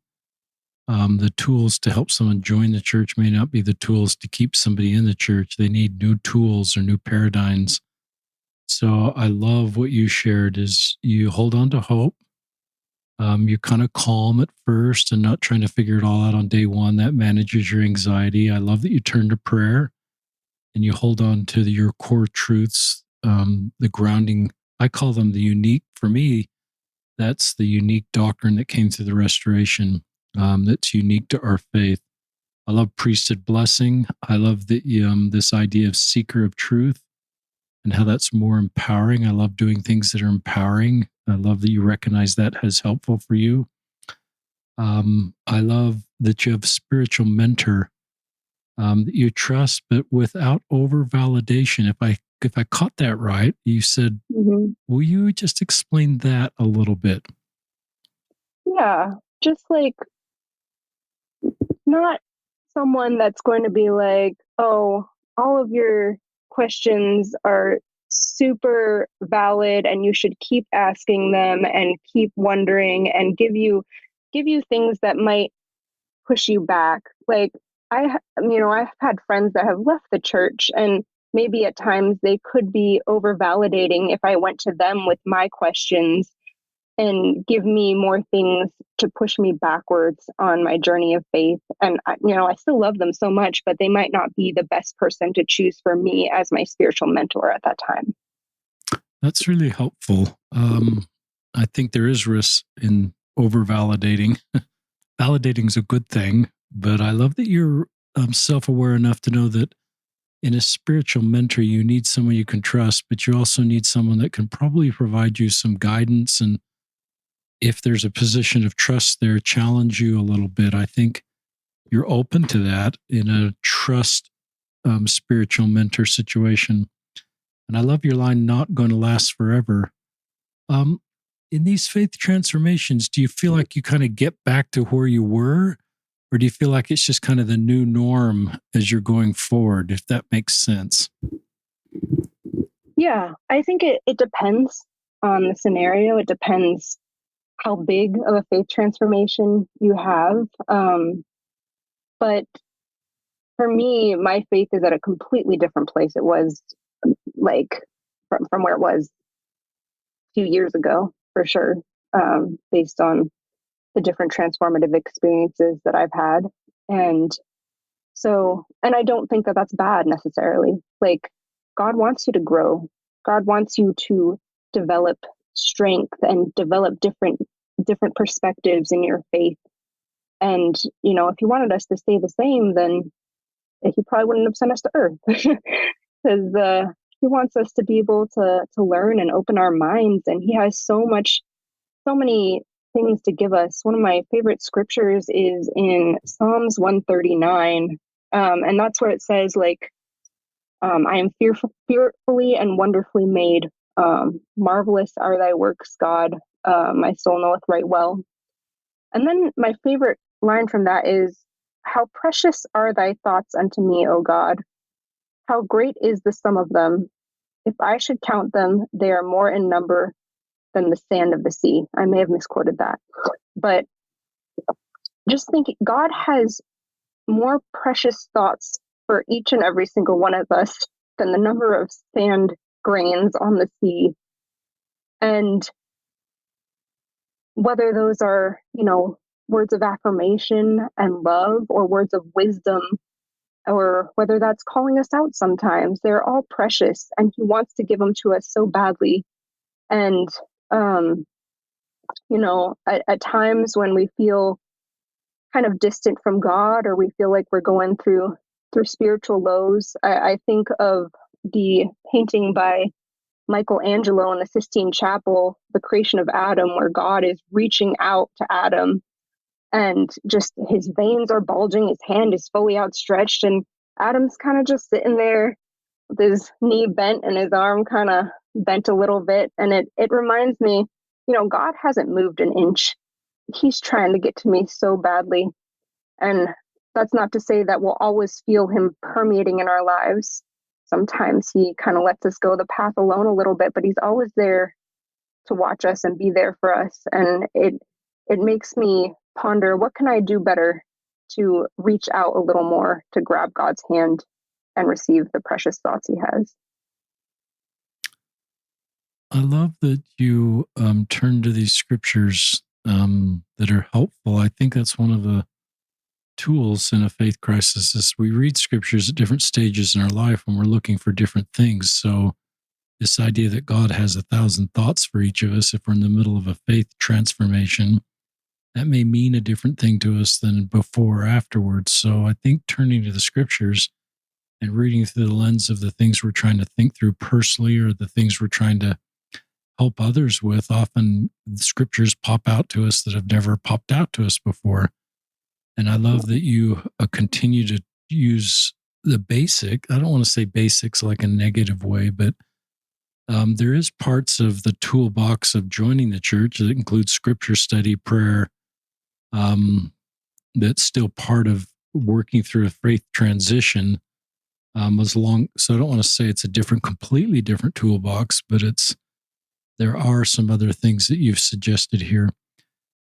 The tools to help someone join the church may not be the tools to keep somebody in the church. They need new tools or new paradigms. So I love what you shared is you hold on to hope. You're kind of calm at first and not trying to figure it all out on day one. That manages your anxiety. I love that you turn to prayer and you hold on to your core truths, the grounding. I call them the unique, for me, that's the unique doctrine that came through the restoration, that's unique to our faith. I love priesthood blessing. I love this idea of seeker of truth and how that's more empowering. I love doing things that are empowering. I love that you recognize that as helpful for you. I love that you have a spiritual mentor that you trust, but without over validation. If I caught that right, you said, will you just explain that a little bit? Yeah, just like not someone that's going to be like, oh, all of your questions are super valid and you should keep asking them and keep wondering and give you things that might push you back. Like I've had friends that have left the church and maybe at times they could be over validating if I went to them with my questions and give me more things to push me backwards on my journey of faith. And I still love them so much, but they might not be the best person to choose for me as my spiritual mentor at that time. That's really helpful. I think there is risk in over validating. Validating is a good thing, but I love that you're self-aware enough to know that in a spiritual mentor, you need someone you can trust, but you also need someone that can probably provide you some guidance. And if there's a position of trust there, challenge you a little bit. I think you're open to that in a trust spiritual mentor situation. And I love your line, not going to last forever. Um, in these faith transformations, do you feel like you kind of get back to where you were? Or do you feel like it's just kind of the new norm as you're going forward, if that makes sense? Yeah, I think it depends on the scenario. It depends how big of a faith transformation you have. But for me, my faith is at a completely different place. It was like from where it was a few years ago, for sure, based on the different transformative experiences that I've had. And and I don't think that that's bad necessarily. Like, God wants you to grow, God wants you to develop strength and develop different perspectives in your faith. And, if he wanted us to stay the same, then he probably wouldn't have sent us to earth because he wants us to be able to learn and open our minds. And he has so many things to give us. One of my favorite scriptures is in Psalms 139. And that's where it says, like, I am fearfully and wonderfully made. Marvelous are thy works, God. My soul knoweth right well. And then my favorite line from that is, how precious are thy thoughts unto me, O God. How great is the sum of them. If I should count them, they are more in number than the sand of the sea. I may have misquoted that. But just think, God has more precious thoughts for each and every single one of us than the number of sand grains on the sea. And whether those are, words of affirmation and love or words of wisdom, or whether that's calling us out sometimes, they're all precious and he wants to give them to us so badly. And, at times when we feel kind of distant from God, or we feel like we're going through spiritual lows, I think of the painting by Michelangelo in the Sistine Chapel, The Creation of Adam, where God is reaching out to Adam and just his veins are bulging, his hand is fully outstretched, and Adam's kind of just sitting there with his knee bent and his arm kind of bent a little bit. And it reminds me, God hasn't moved an inch he's trying to get to me so badly. And that's not to say that we'll always feel him permeating in our lives. Sometimes he kind of lets us go the path alone a little bit, but he's always there to watch us and be there for us. And it makes me ponder, what can I do better to reach out a little more, to grab God's hand and receive the precious thoughts he has. I love that you turn to these scriptures that are helpful. I think that's one of the tools in a faith crisis is we read scriptures at different stages in our life when we're looking for different things. So this idea that God has 1,000 thoughts for each of us, if we're in the middle of a faith transformation, that may mean a different thing to us than before or afterwards. So I think turning to the scriptures and reading through the lens of the things we're trying to think through personally or the things we're trying to help others with, often the scriptures pop out to us that have never popped out to us before. And I love that you continue to use the basic. I don't want to say basics like a negative way, but there is parts of the toolbox of joining the church that includes scripture study, prayer, that's still part of working through a faith transition. So I don't want to say it's a completely different toolbox, but there are some other things that you've suggested here.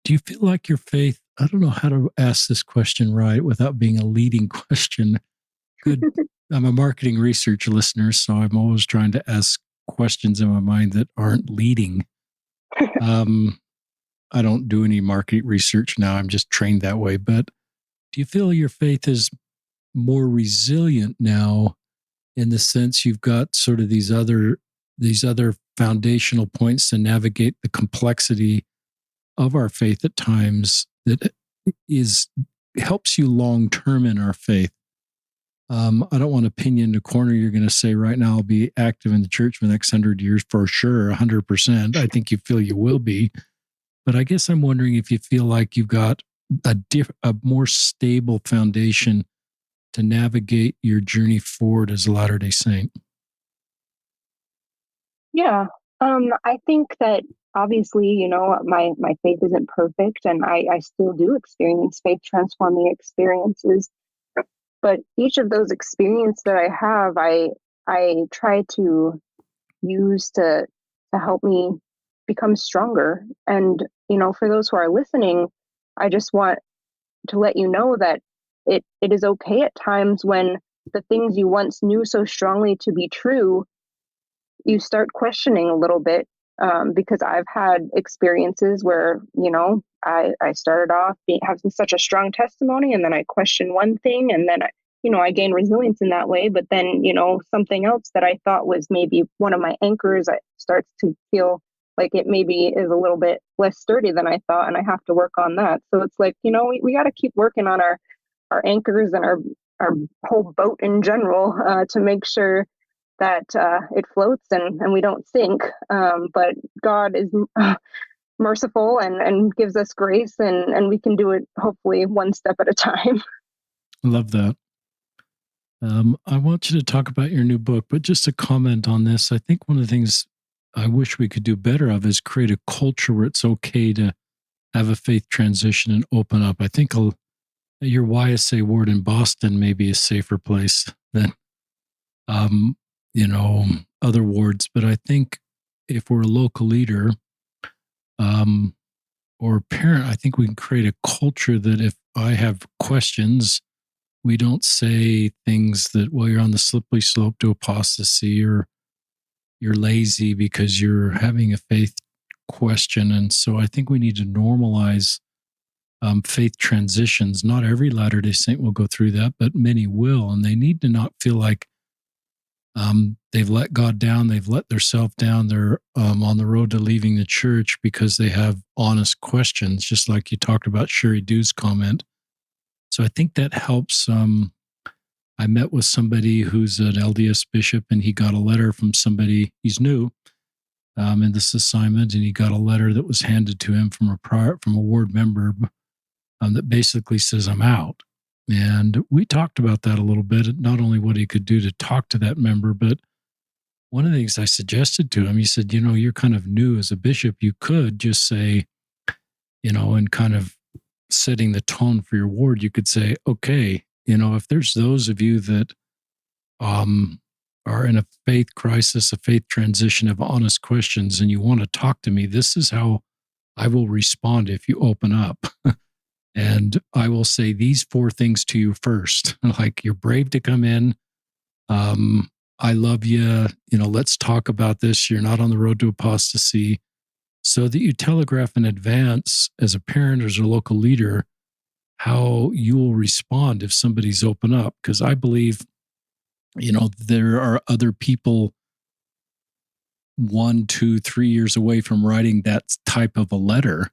Do you feel like your faith, I don't know how to ask this question right without being a leading question. I'm a marketing research listener, so I'm always trying to ask questions in my mind that aren't leading. I don't do any market research now. I'm just trained that way. But do you feel your faith is more resilient now in the sense you've got sort of these other foundational points to navigate the complexity of our faith at times that helps you long term in our faith? I don't want to pin you in the corner. You're going to say right now I'll be active in the church for the next 100 years for sure, 100%. I think you feel you will be. But I guess I'm wondering if you feel like you've got a more stable foundation to navigate your journey forward as a Latter-day Saint. Yeah. I think that obviously, my faith isn't perfect, and I still do experience faith transforming experiences. But each of those experiences that I have, I try to use to help me become stronger. And, for those who are listening, I just want to let you know that it is okay at times when the things you once knew so strongly to be true, you start questioning a little bit, because I've had experiences where, I started off having such a strong testimony, and then I questioned one thing, and then I gained resilience in that way. But then, something else that I thought was maybe one of my anchors, starts to feel like it maybe is a little bit less sturdy than I thought, and I have to work on that. So it's like, we got to keep working on our anchors and our whole boat in general, to make sure that it floats and we don't sink. But God is merciful and gives us grace, and we can do it hopefully one step at a time. I love that. I want you to talk about your new book, but just to comment on this, I think one of the things I wish we could do better of is create a culture where it's okay to have a faith transition and open up. I think your YSA ward in Boston may be a safer place than other wards. But I think if we're a local leader or parent, I think we can create a culture that if I have questions, we don't say things that, well, you're on the slippery slope to apostasy or you're lazy because you're having a faith question. And so I think we need to normalize faith transitions. Not every Latter-day Saint will go through that, but many will. And they need to not feel like they've let God down, they've let themselves down, they're on the road to leaving the church because they have honest questions, just like you talked about Sherry Dew's comment. So I think that helps. I met with somebody who's an LDS bishop, and he got a letter from somebody, he's new in this assignment, and he got a letter that was handed to him from a ward member that basically says, I'm out. And we talked about that a little bit, not only what he could do to talk to that member, but one of the things I suggested to him, he said, you're kind of new as a bishop. You could just say, and kind of setting the tone for your ward, you could say, okay, if there's those of you that are in a faith crisis, a faith transition, of honest questions, and you want to talk to me, this is how I will respond if you open up. And I will say these 4 things to you first. Like, you're brave to come in. I love you. Let's talk about this. You're not on the road to apostasy. So that you telegraph in advance as a parent or as a local leader how you will respond if somebody's open up. Because I believe, there are other people 1, 2, 3 years away from writing that type of a letter,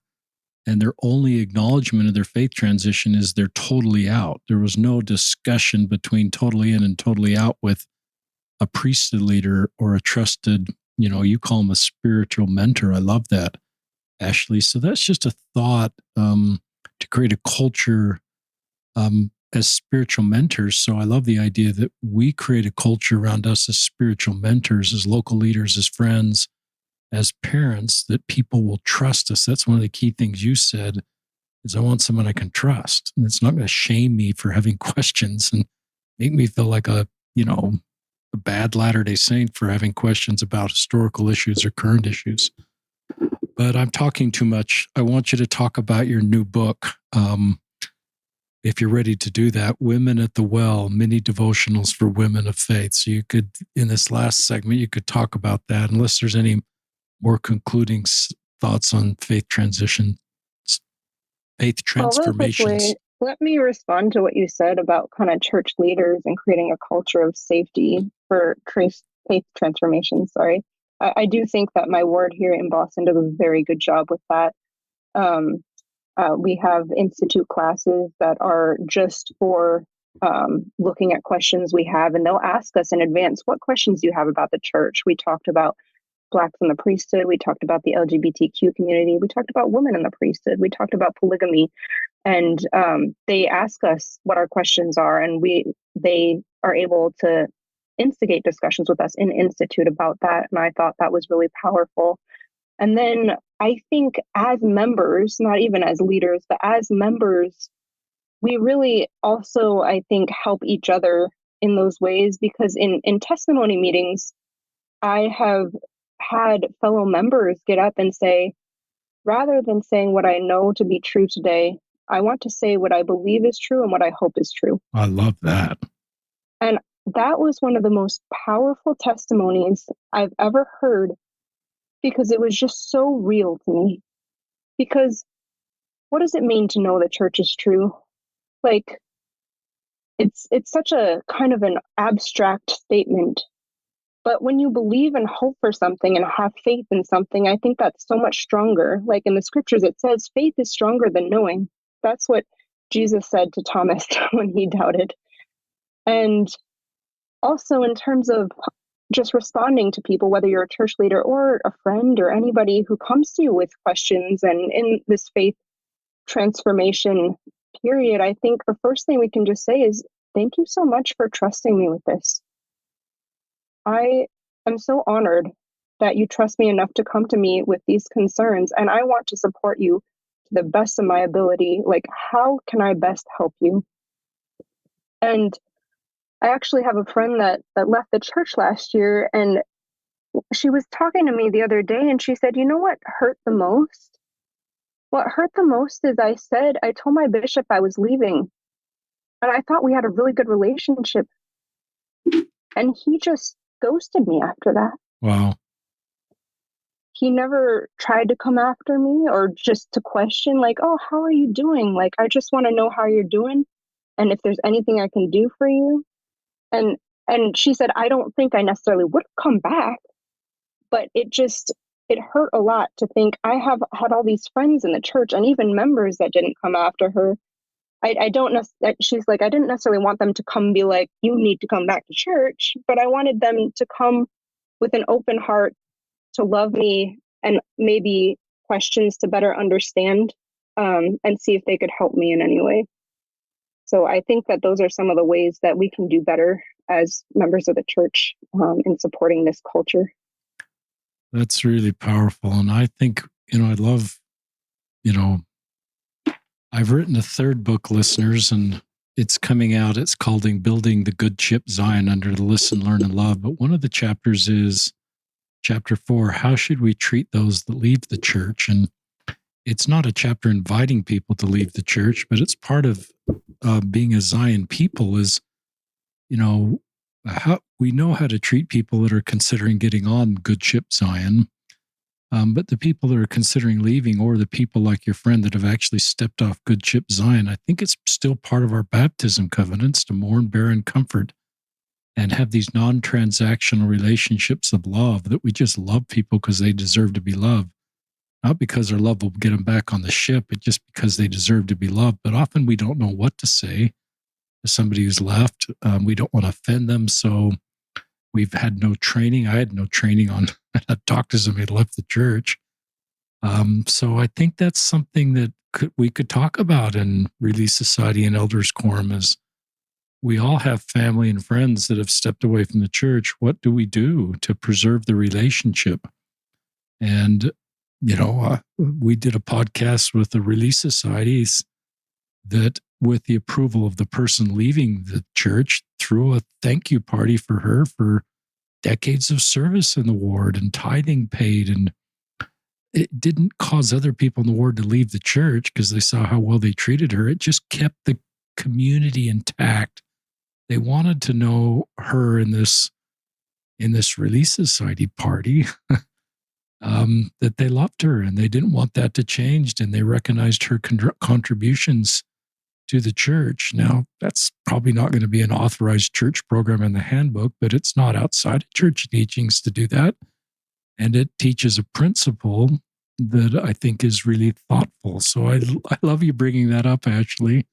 and their only acknowledgement of their faith transition is they're totally out. There was no discussion between totally in and totally out with a priesthood leader or a trusted, you call them a spiritual mentor. I love that, Ashely. So that's just a thought to create a culture as spiritual mentors. So I love the idea that we create a culture around us as spiritual mentors, as local leaders, as friends, as parents, that people will trust us. That's one of the key things you said, is I want someone I can trust. And it's not going to shame me for having questions and make me feel like a bad Latter-day Saint for having questions about historical issues or current issues. But I'm talking too much. I want you to talk about your new book. If you're ready to do that, Women at the Well, mini devotionals for women of faith. So you could, in this last segment, you could talk about that, unless there's any more concluding thoughts on faith transition, faith transformations. Well, really quickly, let me respond to what you said about kind of church leaders and creating a culture of safety for faith transformation. Sorry. I do think that my ward here in Boston does a very good job with that. We have institute classes that are just for looking at questions we have, and they'll ask us in advance, what questions do you have about the church? We talked about Blacks in the priesthood. We talked about the LGBTQ community. We talked about women in the priesthood. We talked about polygamy. And they ask us what our questions are, and they are able to instigate discussions with us in institute about that. And I thought that was really powerful. And then I think as members, not even as leaders, but as members, we really also, I think, help each other in those ways, because in testimony meetings, I have had fellow members get up and say, rather than saying what I know to be true today, I want to say what I believe is true and what I hope is true. I love that. And that was one of the most powerful testimonies I've ever heard, because it was just so real to me. Because what does it mean to know the church is true? Like, it's such a kind of an abstract statement. But when you believe and hope for something and have faith in something, I think that's so much stronger. Like in the scriptures, it says faith is stronger than knowing. That's what Jesus said to Thomas when he doubted. And also in terms of just responding to people, whether you're a church leader or a friend or anybody who comes to you with questions, and in this faith transformation period, I think the first thing we can just say is, thank you so much for trusting me with this. I am so honored that you trust me enough to come to me with these concerns, and I want to support you to the best of my ability. Like, how can I best help you? And I actually have a friend that left the church last year, and she was talking to me the other day, and she said, you know what hurt the most? What hurt the most is I told my bishop I was leaving, and I thought we had a really good relationship, and he just ghosted me after that. Wow. He never tried to come after me or just to question, like, oh, how are you doing? Like, I just want to know how you're doing, and if there's anything I can do for you. And she said, I don't think I necessarily would come back, but it hurt a lot to think I have had all these friends in the church and even members that didn't come after her. She's like, I didn't necessarily want them to come be like, you need to come back to church, but I wanted them to come with an open heart to love me and maybe questions to better understand, and see if they could help me in any way. So I think that those are some of the ways that we can do better as members of the church in supporting this culture. That's really powerful. And I think, I love, I've written a third book, listeners, and it's coming out. It's called Building the Good Ship Zion under the Listen, Learn, and Love. But one of the chapters is chapter 4, How Should We Treat Those That Leave the Church? And it's not a chapter inviting people to leave the church, but it's part of being a Zion people is, how we know how to treat people that are considering getting on Good Ship Zion. But the people that are considering leaving, or the people like your friend that have actually stepped off Good Ship Zion, I think it's still part of our baptism covenants to mourn, bear, and comfort, and have these non-transactional relationships of love, that we just love people because they deserve to be loved. Not because our love will get them back on the ship, but just because they deserve to be loved. But often we don't know what to say to somebody who's left. We don't want to offend them. So we've had no training. I had no training on how to talk to somebody who left the church. So I think that's something that we could talk about in Relief Society and Elders Quorum, is we all have family and friends that have stepped away from the church. What do we do to preserve the relationship? And we did a podcast with the Relief Societies that, with the approval of the person leaving the church, threw a thank you party for her for decades of service in the ward and tithing paid. And it didn't cause other people in the ward to leave the church because they saw how well they treated her. It just kept the community intact. They wanted to know her in this Relief Society party. That they loved her and they didn't want that to change, and they recognized her contributions to the church. Now, that's probably not going to be an authorized church program in the handbook, but it's not outside of church teachings to do that. And it teaches a principle that I think is really thoughtful. So I love you bringing that up, Ashely,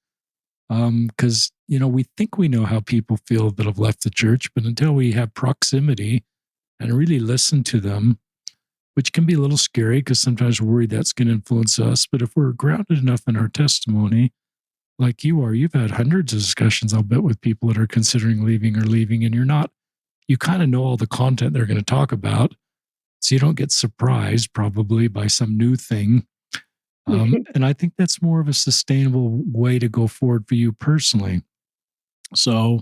because, we think we know how people feel that have left the church, but until we have proximity and really listen to them, which can be a little scary because sometimes we're worried that's going to influence us. But if we're grounded enough in our testimony, like you are, you've had hundreds of discussions, I'll bet, with people that are considering leaving, and you kind of know all the content they're going to talk about. So you don't get surprised probably by some new thing. And I think that's more of a sustainable way to go forward for you personally. So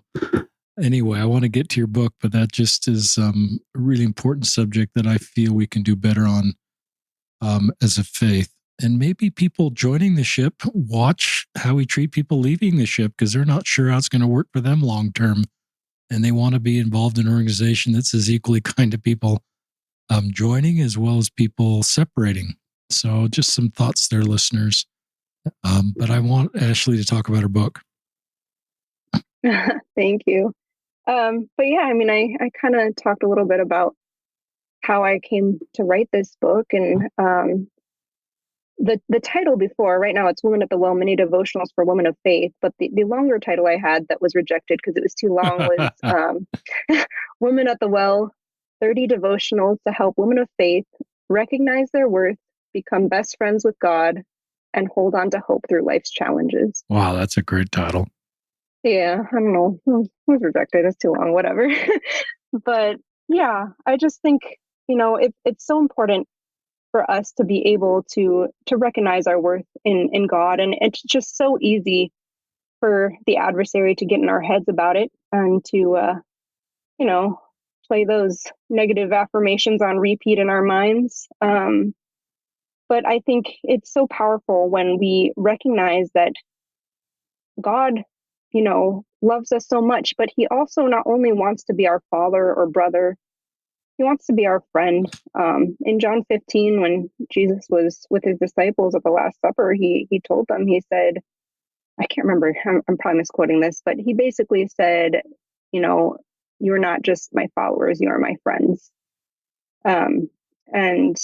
anyway, I want to get to your book, but that just is a really important subject that I feel we can do better on as a faith. And maybe people joining the ship watch how we treat people leaving the ship because they're not sure how it's going to work for them long term. And they want to be involved in an organization that's as equally kind to people joining as well as people separating. So just some thoughts there, listeners. But I want Ashely to talk about her book. Thank you. But yeah, I kind of talked a little bit about how I came to write this book, and the title before, right now it's Women at the Well, Many Devotionals for Women of Faith, but the longer title I had that was rejected because it was too long was Women at the Well, 30 Devotionals to Help Women of Faith Recognize Their Worth, Become Best Friends with God, and Hold On to Hope Through Life's Challenges. Wow, that's a great title. Yeah, I don't know. It was rejected. It's too long, whatever. But yeah, I just think, it's so important for us to be able to recognize our worth in God. And it's just so easy for the adversary to get in our heads about it and to, play those negative affirmations on repeat in our minds. But I think it's so powerful when we recognize that God, loves us so much, but he also not only wants to be our father or brother, he wants to be our friend. In John 15, when Jesus was with his disciples at the Last Supper, he told them, he said, I can't remember, I'm probably misquoting this, but he basically said, you're not just my followers, you are my friends. And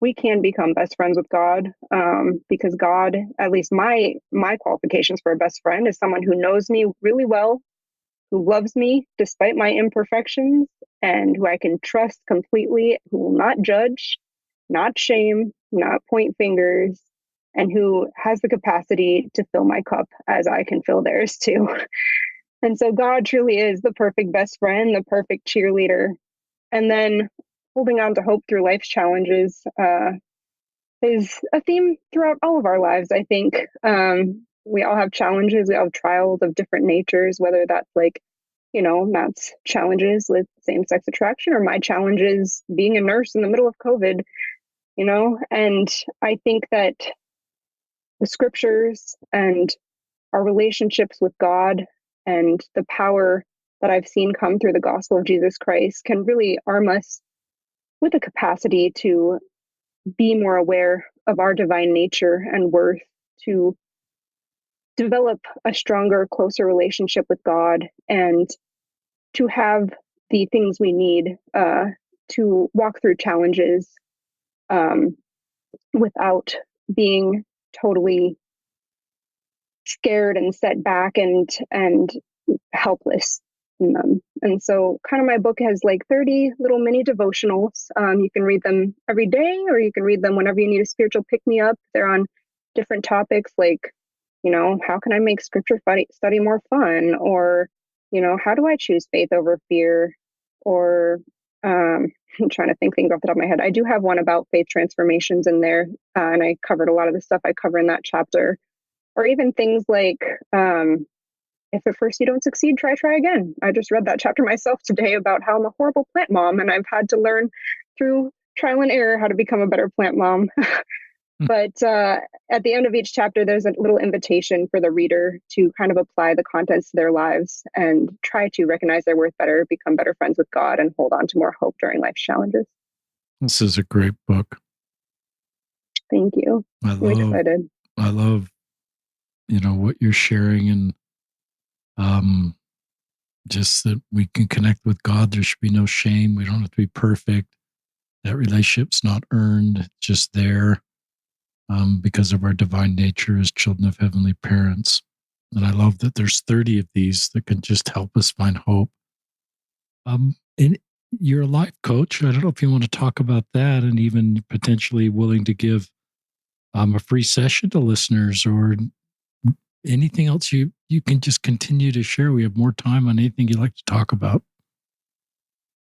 we can become best friends with God, because God, at least my qualifications for a best friend, is someone who knows me really well, who loves me despite my imperfections, and who I can trust completely, who will not judge, not shame, not point fingers, and who has the capacity to fill my cup as I can fill theirs too. And so God truly is the perfect best friend, the perfect cheerleader. And then holding on to hope through life's challenges is a theme throughout all of our lives, I think. We all have challenges, we all have trials of different natures, whether that's like, Matt's challenges with same-sex attraction or my challenges being a nurse in the middle of COVID, and I think that the scriptures and our relationships with God and the power that I've seen come through the gospel of Jesus Christ can really arm us with a capacity to be more aware of our divine nature and worth, to develop a stronger, closer relationship with God, and to have the things we need to walk through challenges without being totally scared and set back and helpless in them. And so kind of my book has like 30 little mini devotionals. You can read them every day, or you can read them whenever you need a spiritual pick-me-up. They're on different topics like, how can I make scripture study more fun? Or, how do I choose faith over fear? Or I'm trying to think things off the top of my head. I do have one about faith transformations in there, and I covered a lot of the stuff I cover in that chapter. Or even things like, if at first you don't succeed, try again. I just read that chapter myself today about how I'm a horrible plant mom, and I've had to learn through trial and error how to become a better plant mom. But at the end of each chapter, there's a little invitation for the reader to kind of apply the contents to their lives and try to recognize their worth better, become better friends with God, and hold on to more hope during life's challenges. This is a great book. Thank you. I'm excited. I love, what you're sharing, and just that we can connect with God. There should be no shame. We don't have to be perfect. That relationship's not earned, just there. Because of our divine nature as children of heavenly parents. And I love that there's 30 of these that can just help us find hope. And you're a life coach. I don't know if you want to talk about that, and even potentially willing to give a free session to listeners, or anything else you can just continue to share. We have more time on anything you'd like to talk about.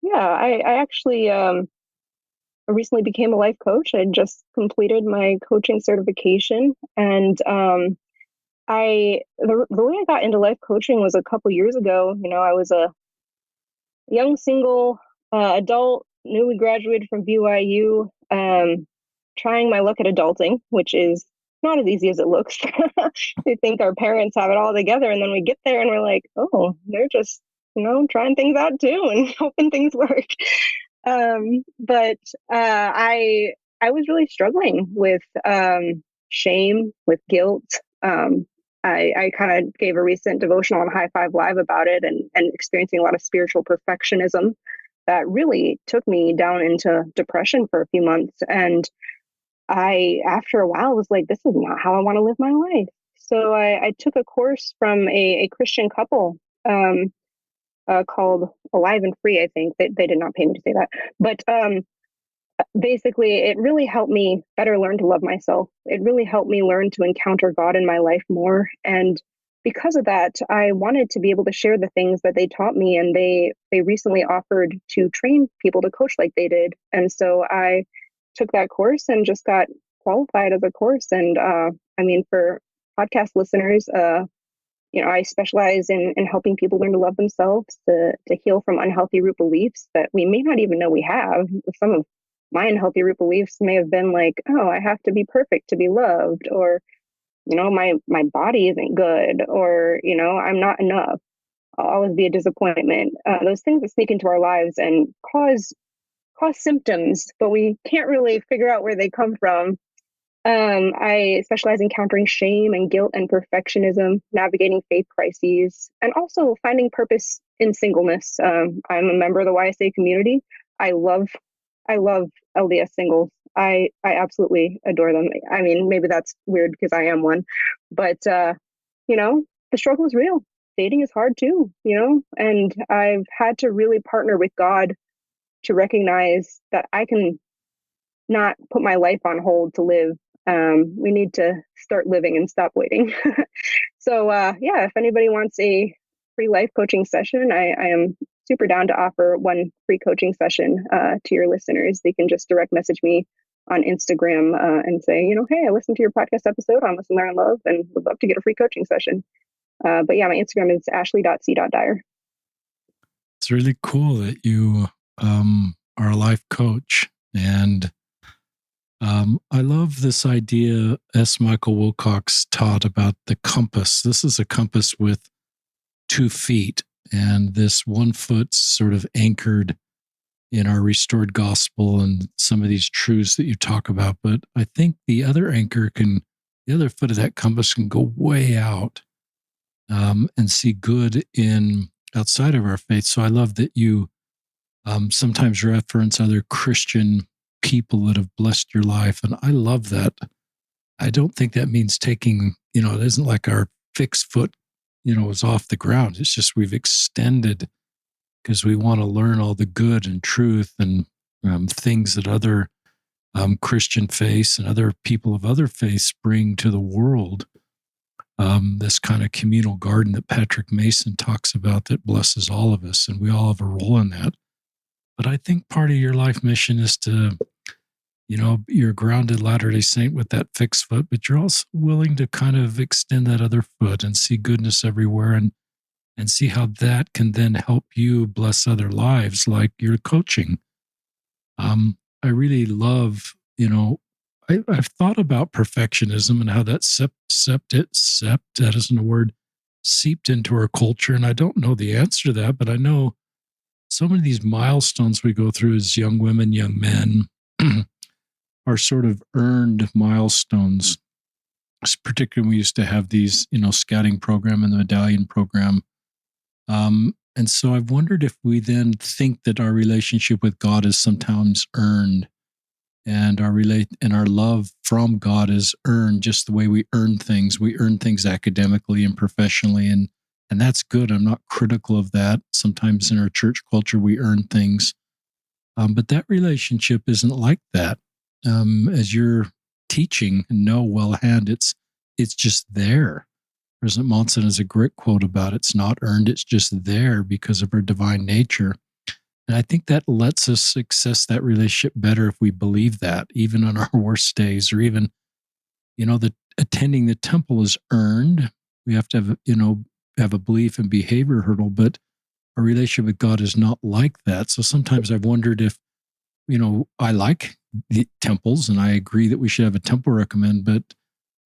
Yeah, I actually I recently became a life coach. I just completed my coaching certification, and the way I got into life coaching was a couple years ago. I was a young single adult, newly graduated from BYU, trying my luck at adulting, which is not as easy as it looks. We think our parents have it all together, and then we get there and we're like, oh, they're just trying things out too and hoping things work. But I was really struggling with shame, with guilt. I kind of gave a recent devotional on High Five Live about it, and experiencing a lot of spiritual perfectionism that really took me down into depression for a few months. And after a while, was like, this is not how I want to live my life. So I took a course from a Christian couple called Alive and Free. I think they did not pay me to say that, but basically, it really helped me better learn to love myself. It really helped me learn to encounter God in my life more. And because of that, I wanted to be able to share the things that they taught me. And they recently offered to train people to coach like they did. And so I took that course and just got qualified as a course. And for podcast listeners, I specialize in helping people learn to love themselves, to heal from unhealthy root beliefs that we may not even know we have. Some of my unhealthy root beliefs may have been like, oh, I have to be perfect to be loved, or, my body isn't good, or, I'm not enough. I'll always be a disappointment. Those things that sneak into our lives and cause symptoms, but we can't really figure out where they come from. I specialize in countering shame and guilt and perfectionism, navigating faith crises, and also finding purpose in singleness. I'm a member of the YSA community. I love LDS singles. I absolutely adore them. I mean, maybe that's weird because I am one, but the struggle is real. Dating is hard too, and I've had to really partner with God to recognize that I can not put my life on hold to live. We need to start living and stop waiting. So if anybody wants a free life coaching session, I am super down to offer one free coaching session to your listeners. They can just direct message me on Instagram and say, hey, I listened to your podcast episode on Listen, Learn, and Love, and would love to get a free coaching session. But yeah, my Instagram is ashely.c.dyer. It's really cool that you are a life coach. And I love this idea S. Michael Wilcox taught about the compass. This is a compass with 2 feet, and this 1 foot sort of anchored in our restored gospel and some of these truths that you talk about. But I think the other the other foot of that compass can go way out and see good in outside of our faith. So I love that you sometimes reference other Christian people that have blessed your life. And I love that. I don't think that means taking, it isn't like our fixed foot, is off the ground. It's just we've extended because we want to learn all the good and truth and things that other Christian faiths and other people of other faiths bring to the world. This kind of communal garden that Patrick Mason talks about that blesses all of us, and we all have a role in that. But I think part of your life mission is to, you're a grounded Latter-day Saint with that fixed foot, but you're also willing to kind of extend that other foot and see goodness everywhere and see how that can then help you bless other lives, like your coaching. I really love, I've thought about perfectionism and how that that isn't a word, seeped into our culture. And I don't know the answer to that, but I know so many of these milestones we go through as young women, young men are sort of earned milestones. Particularly when we used to have these, scouting program and the medallion program. And so I've wondered if we then think that our relationship with God is sometimes earned, and our love from God is earned just the way we earn things. We earn things academically and professionally, and that's good. I'm not critical of that. Sometimes in our church culture, we earn things. But that relationship isn't like that. As you're teaching, well hand, it's just there. President Monson has a great quote about it's not earned, it's just there because of our divine nature. And I think that lets us access that relationship better if we believe that, even on our worst days, or even, that attending the temple is earned. We have to have, have a belief and behavior hurdle, but our relationship with God is not like that. So sometimes I've wondered if, I like the temples and I agree that we should have a temple recommend, but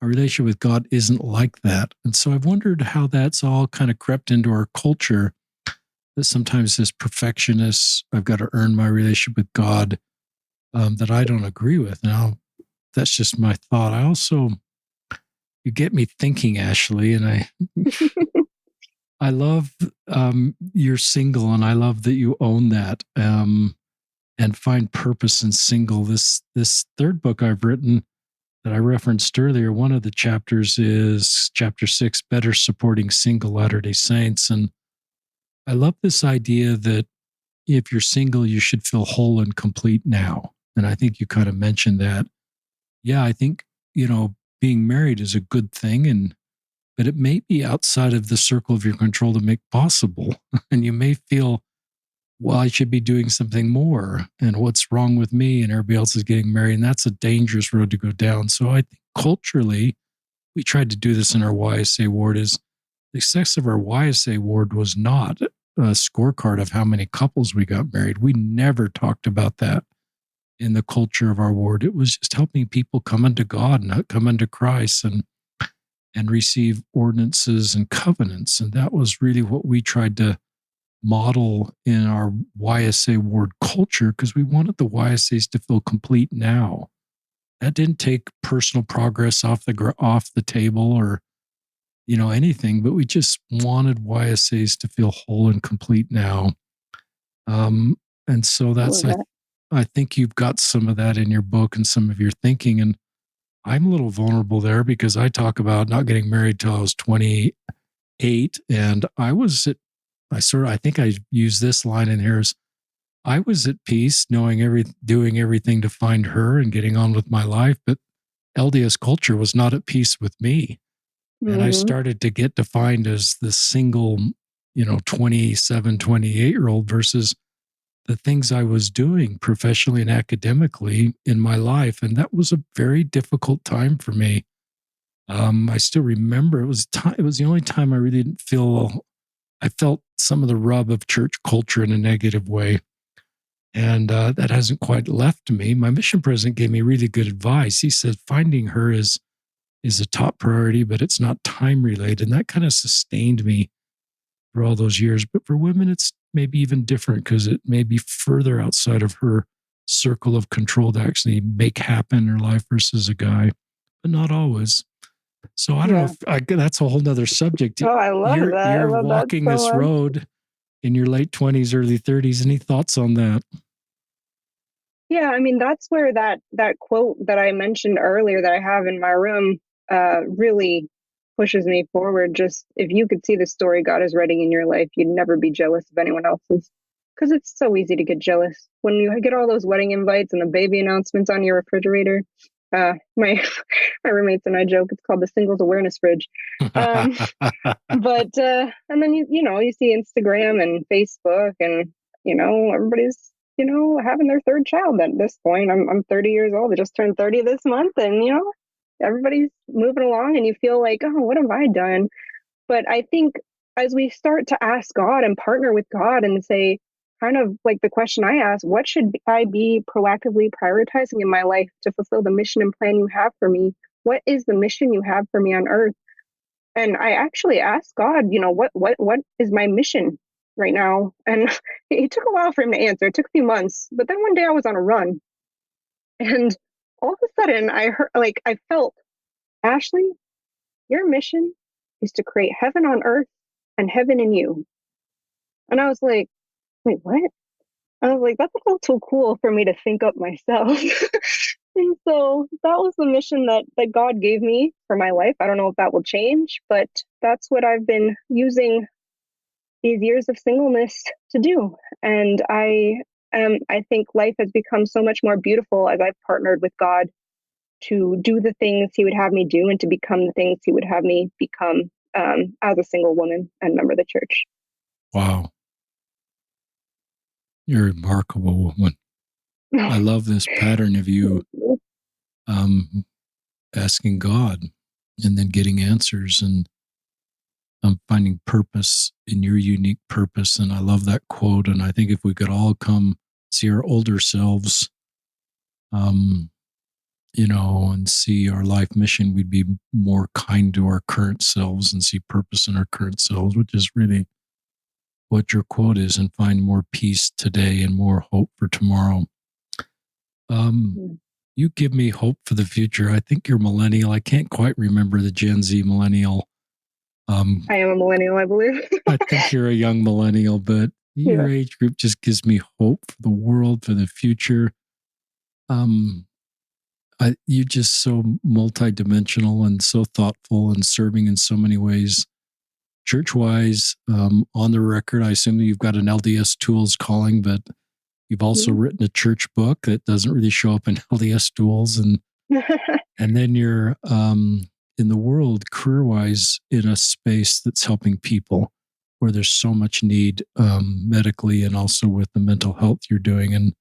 our relationship with God isn't like that. And so I've wondered how that's all kind of crept into our culture, that sometimes this perfectionist, I've got to earn my relationship with God, that I don't agree with. Now, that's just my thought. I also, you get me thinking, Ashely, and I love you're single, and I love that you own that and find purpose in single. This third book I've written that I referenced earlier, one of the chapters is chapter 6, Better Supporting Single Latter-day Saints. And I love this idea that if you're single, you should feel whole and complete now. And I think you kind of mentioned that. Yeah, I think, being married is a good thing, but it may be outside of the circle of your control to make possible. And you may feel, well, I should be doing something more, and what's wrong with me, and everybody else is getting married. And that's a dangerous road to go down. So I think culturally, we tried to do this in our YSA ward, is the success of our YSA ward was not a scorecard of how many couples we got married. We never talked about that in the culture of our ward. It was just helping people come unto God and come unto Christ and receive ordinances and covenants. And that was really what we tried to model in our YSA ward culture, because we wanted the YSAs to feel complete now. That didn't take personal progress off the table or anything, but we just wanted YSAs to feel whole and complete now. And so I think you've got some of that in your book and some of your thinking. And I'm a little vulnerable there because I talk about not getting married till I was 28, and I think I use this line in here is, I was at peace doing everything to find her and getting on with my life, but LDS culture was not at peace with me. Mm-hmm. And I started to get defined as the single, 27, 28-year-old versus the things I was doing professionally and academically in my life. And that was a very difficult time for me. I still remember it was the only time I really didn't feel, I felt some of the rub of church culture in a negative way. And that hasn't quite left me. My mission president gave me really good advice. He said, finding her is a top priority, but it's not time related. And that kind of sustained me for all those years. But for women, it's maybe even different because it may be further outside of her circle of control to actually make happen in her life versus a guy, but not always. So I don't know if that's a whole nother subject. Oh, I love that. I You're love walking that so this much. road in your late 20s, early 30s. Any thoughts on that? Yeah, I mean, that's where that quote that I mentioned earlier that I have in my room really pushes me forward. Just if you could see the story God is writing in your life, you'd never be jealous of anyone else's. Because it's so easy to get jealous when you get all those wedding invites and the baby announcements on your refrigerator. My roommates and I joke it's called the singles awareness fridge. But and then you see Instagram and Facebook, and everybody's having their third child at this point. I'm 30 years old. I just turned 30 this month, and everybody's moving along, and you feel like, oh, what have I done? But I think as we start to ask God and partner with God and say, kind of like the question I asked, what should I be proactively prioritizing in my life to fulfill the mission and plan you have for me? What is the mission you have for me on earth? And I actually asked God, what is my mission right now? And it took a while for him to answer. It took a few months, but then one day I was on a run, and all of a sudden I felt, Ashely, your mission is to create heaven on earth and heaven in you. And I was like, wait, what? I was like, that's a little too cool for me to think up myself. And so that was the mission that God gave me for my life. I don't know if that will change, but that's what I've been using these years of singleness to do. And I think life has become so much more beautiful as I've partnered with God to do the things he would have me do and to become the things he would have me become as a single woman and member of the church. Wow. You're a remarkable woman. I love this pattern of you asking God and then getting answers and finding purpose in your unique purpose. And I love that quote. And I think if we could all come see our older selves, and see our life mission, we'd be more kind to our current selves and see purpose in our current selves, which is really what your quote is, and find more peace today and more hope for tomorrow. You give me hope for the future. I think you're millennial. I can't quite remember the Gen Z millennial. I am a millennial, I believe. I think you're a young millennial, but your age group just gives me hope for the world, for the future. You're just so multidimensional and so thoughtful and serving in so many ways. Church-wise, on the record, I assume that you've got an LDS Tools calling, but you've also written a church book that doesn't really show up in LDS Tools, and then you're in the world career-wise in a space that's helping people where there's so much need medically and also with the mental health you're doing. And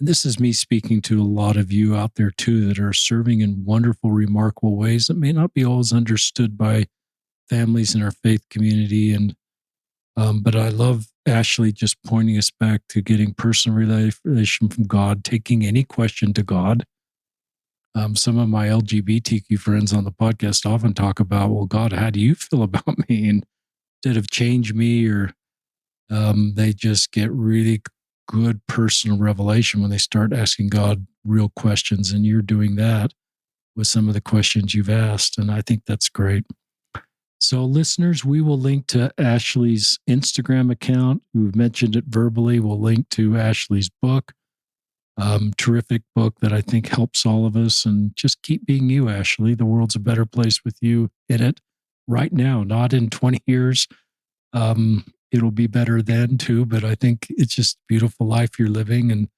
this is me speaking to a lot of you out there too that are serving in wonderful, remarkable ways that may not be always understood by families in our faith community. And but I love Ashely just pointing us back to getting personal relation from God, taking any question to God. Some of my LGBTQ friends on the podcast often talk about, well, God, how do you feel about me? And instead of change me, or they just get really good personal revelation when they start asking God real questions. And you're doing that with some of the questions you've asked. And I think that's great. So listeners, we will link to Ashely's Instagram account. We've mentioned it verbally. We'll link to Ashely's book. Terrific book that I think helps all of us. And just keep being you, Ashely. The world's a better place with you in it right now, not in 20 years. It'll be better then too, but I think it's just a beautiful life you're living and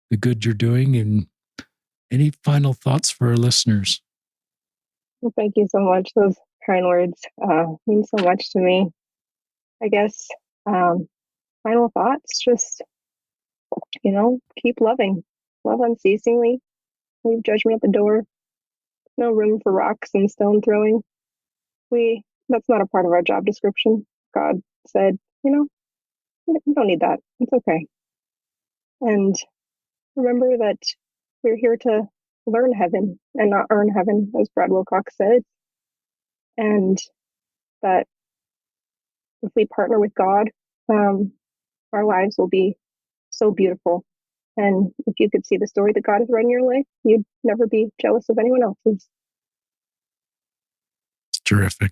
the good you're doing. And any final thoughts for our listeners? Well, thank you so much. Those kind words mean so much to me. I guess final thoughts, just keep loving, love unceasingly, leave judgment at the door, no room for rocks and stone throwing. That's not a part of our job description. God said, you don't need that. It's okay. And remember that we're here to learn heaven and not earn heaven, as Brad Wilcox said. And that if we partner with God, our lives will be so beautiful. And if you could see the story that God is writing in your life, you'd never be jealous of anyone else's. It's terrific.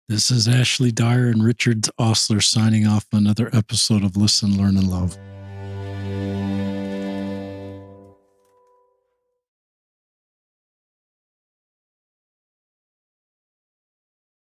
This is Ashely Dyer and Richard Osler signing off another episode of Listen, Learn, and Love.